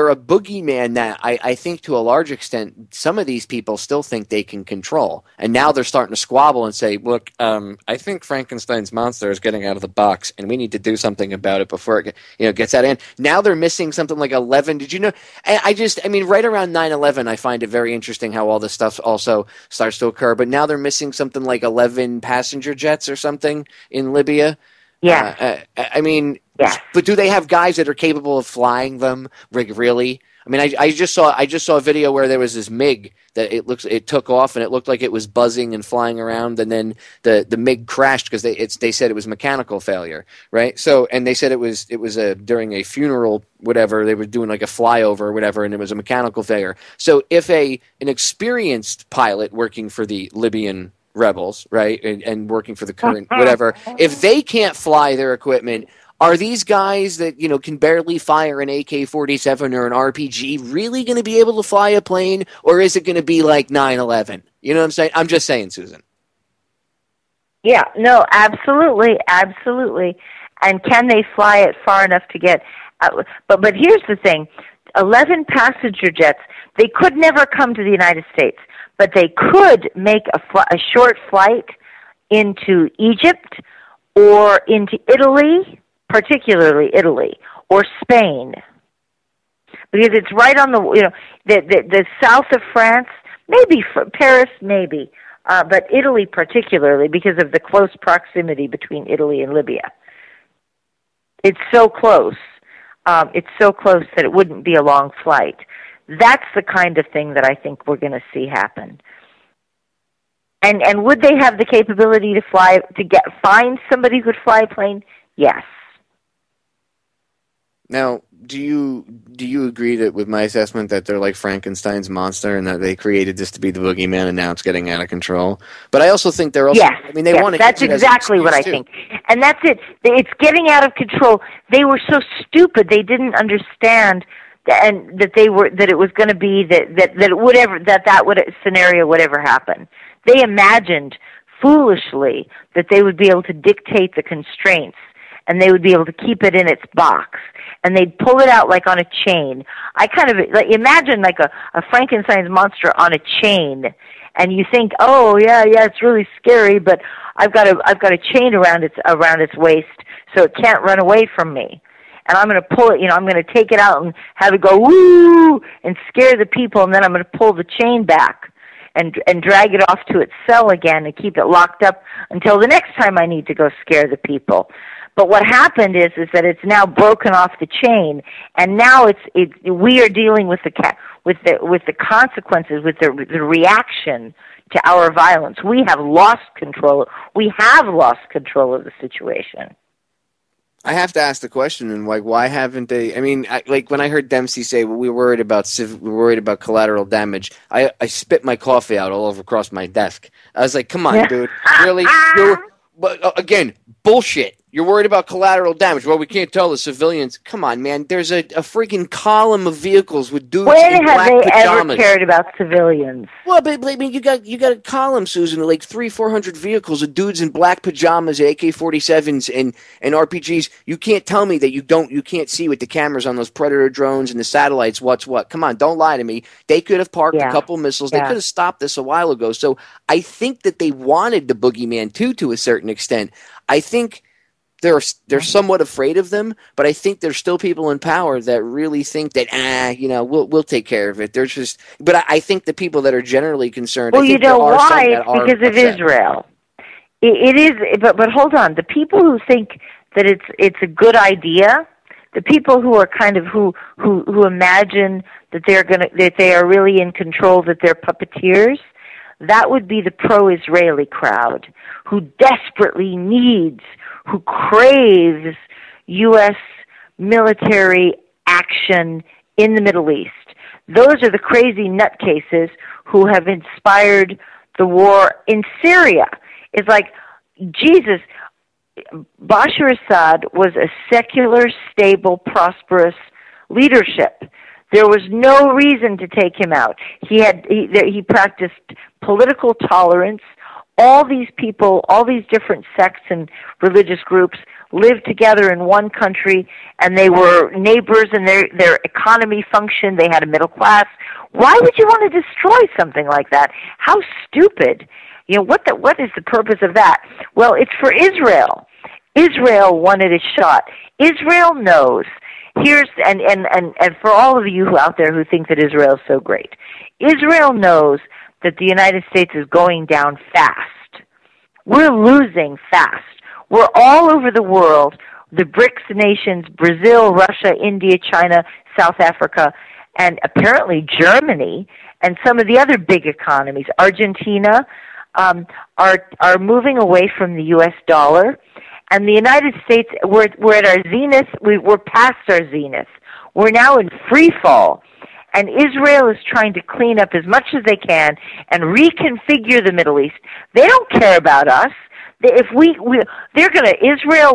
a boogeyman that I think to a large extent some of these people still think they can control. And now they're starting to squabble and say, look, I think Frankenstein's monster is getting out of the box, and we need to do something about it before it gets out of hand. Now they're missing something like 11. Did you know? I mean, right around 9/11, I find it very interesting how all this stuff also starts to occur. But now they're missing something like 11 passenger jets or something in Libya. Yeah. I mean, yes. But do they have guys that are capable of flying them? Really? I mean, I just saw a video where there was this MiG that it took off and it looked like it was buzzing and flying around, and then the MiG crashed because they said it was mechanical failure, right? So, and they said it was during a funeral, whatever, they were doing like a flyover or whatever, and it was a mechanical failure. So if an experienced pilot working for the Libyan rebels, right, and working for the current whatever, if they can't fly their equipment, are these guys that can barely fire an AK-47 or an RPG really going to be able to fly a plane, or is it going to be like 9/11? You know what I'm saying? I'm just saying, Susan. Yeah, no, absolutely. And can they fly it far enough to get? But here's the thing: 11 passenger jets. They could never come to the United States, but they could make a short flight into Egypt or into Italy, particularly Italy or Spain, because it's right on the south of France, maybe Paris, maybe, but Italy particularly because of the close proximity between Italy and Libya. It's so close. It's so close that it wouldn't be a long flight. That's the kind of thing that I think we're going to see happen. And would they have the capability to find somebody who could fly a plane? Yes. Now, do you agree with my assessment that they're like Frankenstein's monster and that they created this to be the boogeyman and now it's getting out of control? But I also think they're also. Yes. I mean, they want to. That's exactly what I think, and that's it. It's getting out of control. They were so stupid; they didn't understand, and that it was going to be that scenario would ever happen. They imagined foolishly that they would be able to dictate the constraints, and they would be able to keep it in its box, and they'd pull it out like on a chain. I kind of imagine like a Frankenstein's monster on a chain, and you think, oh yeah, it's really scary, but I've got a chain around its waist, so it can't run away from me. And I'm going to pull it, I'm going to take it out and have it go woo and scare the people, and then I'm going to pull the chain back and drag it off to its cell again and keep it locked up until the next time I need to go scare the people. But what happened is that it's now broken off the chain, and now we are dealing with the consequences, with the reaction to our violence. We have lost control. We have lost control of the situation. I have to ask the question, and like, why haven't they? I mean, like when I heard Dempsey say, "Well, we're worried about collateral damage," I spit my coffee out all over across my desk. I was like, "Come on, dude, really?" But again, bullshit. You're worried about collateral damage. Well, we can't tell the civilians. Come on, man. There's a freaking column of vehicles with dudes in black pajamas. When have they ever cared about civilians? Well, but I mean, you got a column, Susan, of like 300-400 vehicles of dudes in black pajamas, AK-47s, and RPGs. You can't tell me that you can't see with the cameras on those Predator drones and the satellites what's what. Come on, don't lie to me. They could have parked a couple missiles. They could have stopped this a while ago. So I think that they wanted the boogeyman to a certain extent. I think they're somewhat afraid of them, but I think there's still people in power that really think that we'll take care of it. But I think the people that are generally concerned. Well, you know why? It's because of Israel. It is, but hold on. The people who think that it's a good idea, the people who are kind of who imagine that they are really in control, that they're puppeteers, that would be the pro-Israeli crowd who desperately needs, who craves U.S. military action in the Middle East. Those are the crazy nutcases who have inspired the war in Syria. It's like, Jesus, Bashar Assad was a secular, stable, prosperous leadership. There was no reason to take him out. He practiced political tolerance. All these people, all these different sects and religious groups lived together in one country, and they were neighbors, and their economy functioned. They had a middle class. Why would you want to destroy something like that? How stupid. You know, what is the purpose of that? Well, it's for Israel. Israel wanted a shot. Israel knows. And for all of you out there who think that Israel is so great, Israel knows that the United States is going down fast. We're losing fast. We're all over the world, the BRICS nations, Brazil, Russia, India, China, South Africa, and apparently Germany, and some of the other big economies, Argentina, are moving away from the U.S. dollar. And the United States, we're at our zenith. We're past our zenith. We're now in free fall. And Israel is trying to clean up as much as they can and reconfigure the Middle East. They don't care about us. Israel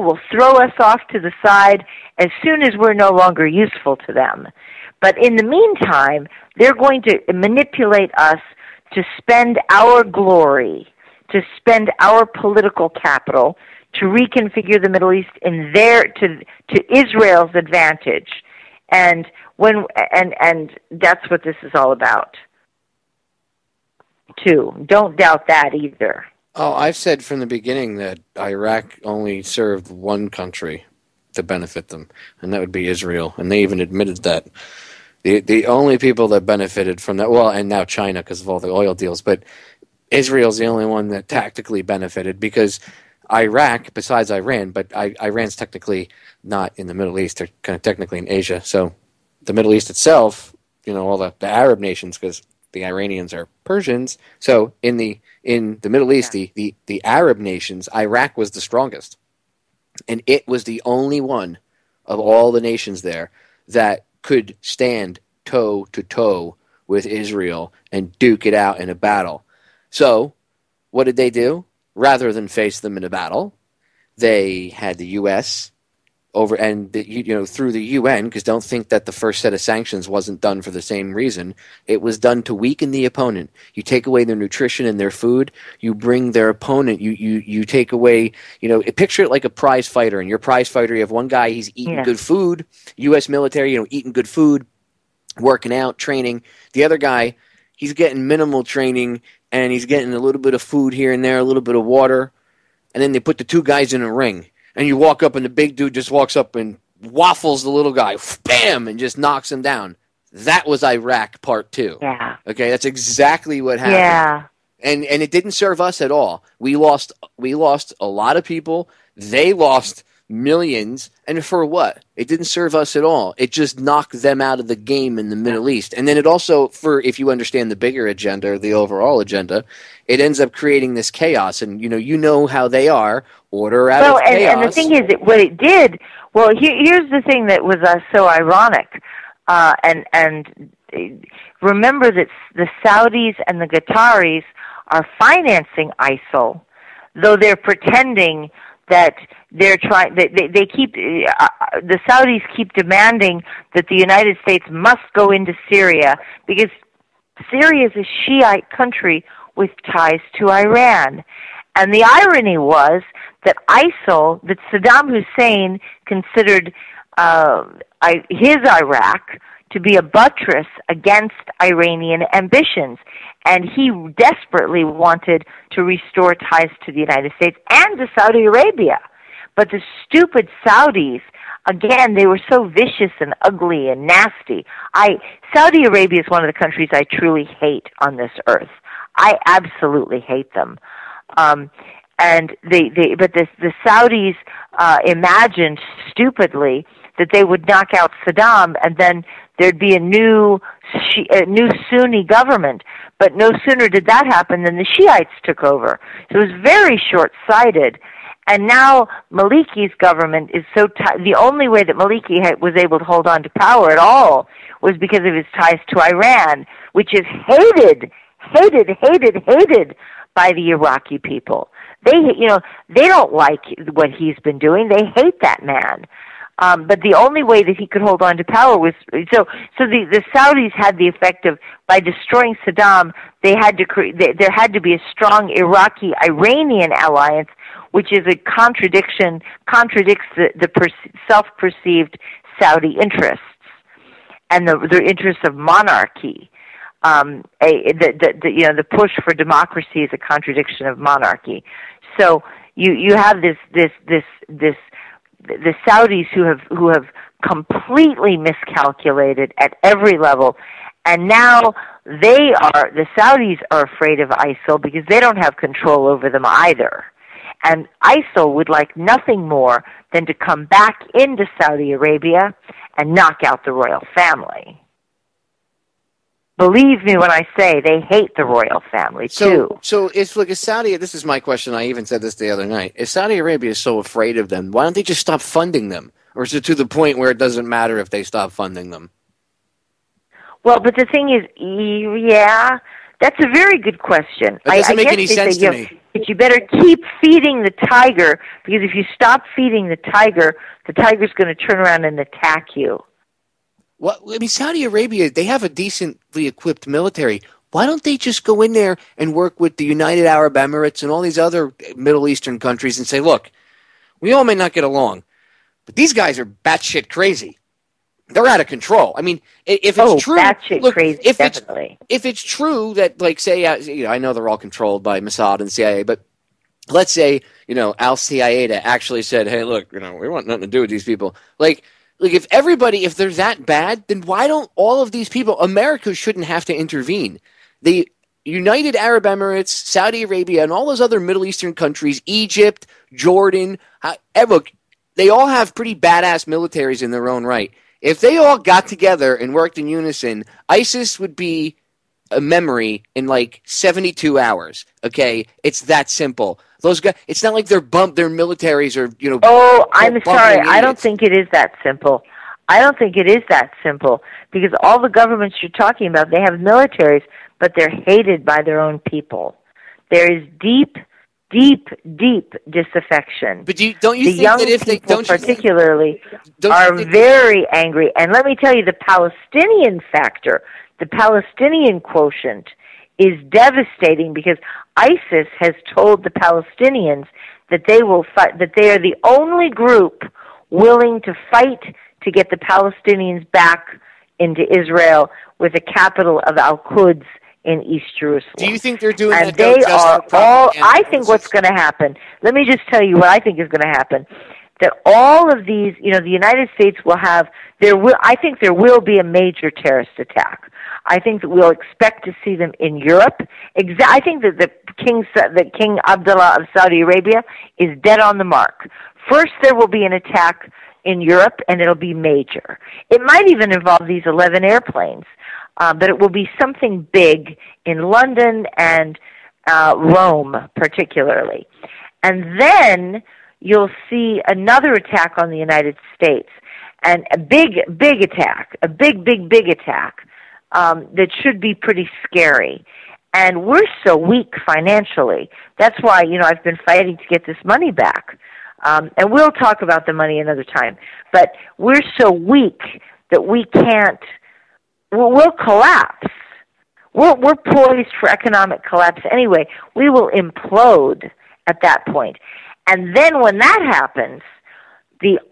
will throw us off to the side as soon as we're no longer useful to them. But in the meantime, they're going to manipulate us to spend our glory, to spend our political capital, to reconfigure the Middle East to Israel's advantage. And that's what this is all about, too. Don't doubt that either. Oh, I've said from the beginning that Iraq only served one country to benefit them, and that would be Israel. And they even admitted that. The only people that benefited from that, well, and now China because of all the oil deals, but Israel's the only one that tactically benefited because Iraq, besides Iran, but Iran's technically not in the Middle East, they're kind of technically in Asia. So the Middle East itself, you know, all the Arab nations, because the Iranians are Persians. So in the Middle East, the Arab nations, Iraq was the strongest. And it was the only one of all the nations there that could stand toe to toe with Israel and duke it out in a battle. So what did they do? Rather than face them in a battle, they had the U.S. over and through the UN, because don't think that the first set of sanctions wasn't done for the same reason. It was done to weaken the opponent. You take away their nutrition and their food, you bring their opponent. You take away, picture it like a prize fighter. And your prize fighter, you have one guy, he's eating good food, U.S. military, eating good food, working out, training. The other guy, he's getting minimal training, and he's getting a little bit of food here and there, a little bit of water. And then they put the two guys in a ring. And you walk up, and the big dude just walks up and waffles the little guy, bam, and just knocks him down. That was Iraq Part 2. Yeah. Okay, that's exactly what happened. Yeah. And it didn't serve us at all. We lost a lot of people. They lost millions. And for what? It didn't serve us at all. It just knocked them out of the game in the Middle East. And then it also, if you understand the bigger agenda, or the overall agenda, it ends up creating this chaos. And, you know how they are. Order out of chaos. And the thing is, what it did, here's the thing that was so ironic. And remember that the Saudis and the Qataris are financing ISIL, though they're pretending that they're trying. They keep the Saudis keep demanding that the United States must go into Syria because Syria is a Shiite country with ties to Iran. And the irony was that ISIL, that Saddam Hussein considered his Iraq to be a buttress against Iranian ambitions. And he desperately wanted to restore ties to the United States and to Saudi Arabia. But the stupid Saudis, again, they were so vicious and ugly and nasty. Saudi Arabia is one of the countries I truly hate on this earth. I absolutely hate them. But the Saudis imagined stupidly that they would knock out Saddam and then there'd be a new Sunni government. But no sooner did that happen than the Shiites took over. So it was very short-sighted. And now Maliki's government is so the only way that Maliki was able to hold on to power at all was because of his ties to Iran, which is hated by the Iraqi people. They don't like what he's been doing. They hate that man. But the only way that he could hold on to power was so the Saudis had the effect of, by destroying Saddam, there had to be a strong Iraqi-Iranian alliance, which is contradicts the self-perceived Saudi interests and the interests of monarchy. The push for democracy is a contradiction of monarchy. So you have the Saudis who have completely miscalculated at every level, and now the Saudis are afraid of ISIL because they don't have control over them either. And ISIL would like nothing more than to come back into Saudi Arabia and knock out the royal family. Believe me when I say they hate the royal family, too. So it's like, this is my question, I even said this the other night, if Saudi Arabia is so afraid of them, why don't they just stop funding them? Or is it to the point where it doesn't matter if they stop funding them? Well, but the thing is, yeah, that's a very good question. It doesn't make any sense to me. But you better keep feeding the tiger, because if you stop feeding the tiger's going to turn around and attack you. Well, I mean, Saudi Arabia, they have a decently equipped military. Why don't they just go in there and work with the United Arab Emirates and all these other Middle Eastern countries and say, look, we all may not get along, but these guys are batshit crazy. They're out of control. I mean, if it's true, batshit crazy, definitely. If it's true that, like, say, I know they're all controlled by Mossad and CIA, but let's say, Al Qaeda actually said, hey, look, we want nothing to do with these people. Like if they're that bad, then why don't all of these people, America shouldn't have to intervene. The United Arab Emirates, Saudi Arabia, and all those other Middle Eastern countries, Egypt, Jordan, look, they all have pretty badass militaries in their own right. If they all got together and worked in unison, ISIS would be a memory in like 72 hours. Okay, it's that simple. Those guys, it's not like their militaries are, Oh, I'm sorry. I don't think it is that simple. Because all the governments you're talking about, they have militaries, but they're hated by their own people. There is deep disaffection. But don't you think that if they don't, particularly, are very angry. And let me tell you, the Palestinian factor, the Palestinian quotient, is devastating, because ISIS has told the Palestinians that they will fight, that they are the only group willing to fight to get the Palestinians back into Israel, with the capital of Al-Quds in East Jerusalem. Do you think they're doing and that? They are all. I think what's going to happen. Let me just tell you what I think is going to happen. That all of these, the United States will have. I think there will be a major terrorist attack. I think that we'll expect to see them in Europe. I think that the King Abdullah of Saudi Arabia is dead on the mark. First, there will be an attack in Europe, and it'll be major. It might even involve these 11 airplanes. But it will be something big in London and Rome, particularly. And then you'll see another attack on the United States, and a big attack, a big attack that should be pretty scary. And we're so weak financially. That's why, I've been fighting to get this money back. And we'll talk about the money another time. But we're so weak that we can't. We'll collapse. We're poised for economic collapse anyway. We will implode at that point. And then when that happens,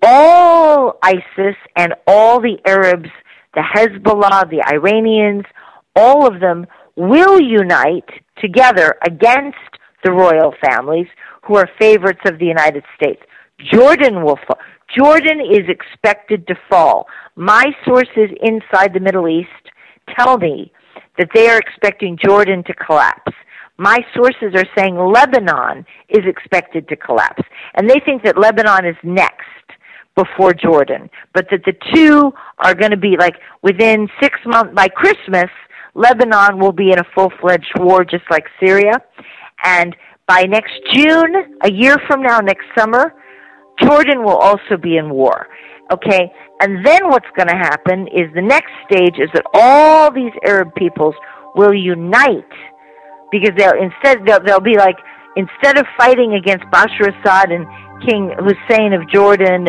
all ISIS and all the Arabs, the Hezbollah, the Iranians, all of them will unite together against the royal families who are favorites of the United States. Jordan will fall. Jordan is expected to fall. My sources inside the Middle East tell me that they are expecting Jordan to collapse. My sources are saying Lebanon is expected to collapse. And they think that Lebanon is next before Jordan. But that the two are going to be like within 6 months, by Christmas, Lebanon will be in a full-fledged war just like Syria. And by next June, a year from now, next summer, Jordan will also be in war. Okay? And then what's going to happen is the next stage is that all these Arab peoples will unite, because they'll be like, instead of fighting against Bashar Assad and King Hussein of Jordan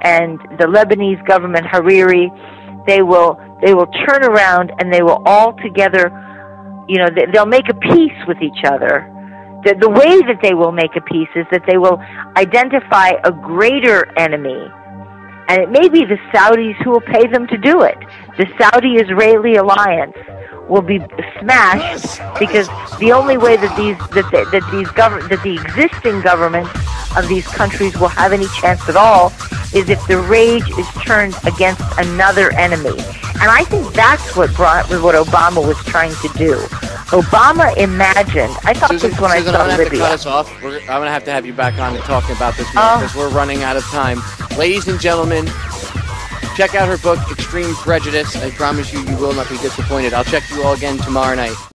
and the Lebanese government Hariri, they will turn around and they will all together, they'll make a peace with each other. The way that they will make a peace is that they will identify a greater enemy, and it may be the Saudis who will pay them to do it. The Saudi-Israeli alliance will be smashed, because the only way that the existing governments of these countries will have any chance at all is if the rage is turned against another enemy. And I think that's what Obama was trying to do. Obama imagined, I thought Susan, this when Susan, I saw I'm going to Libya. have to cut us off. I'm going to have you back on and talking about this more, because we're running out of time. Ladies and gentlemen, check out her book, Extreme Prejudice. I promise you, you will not be disappointed. I'll check you all again tomorrow night.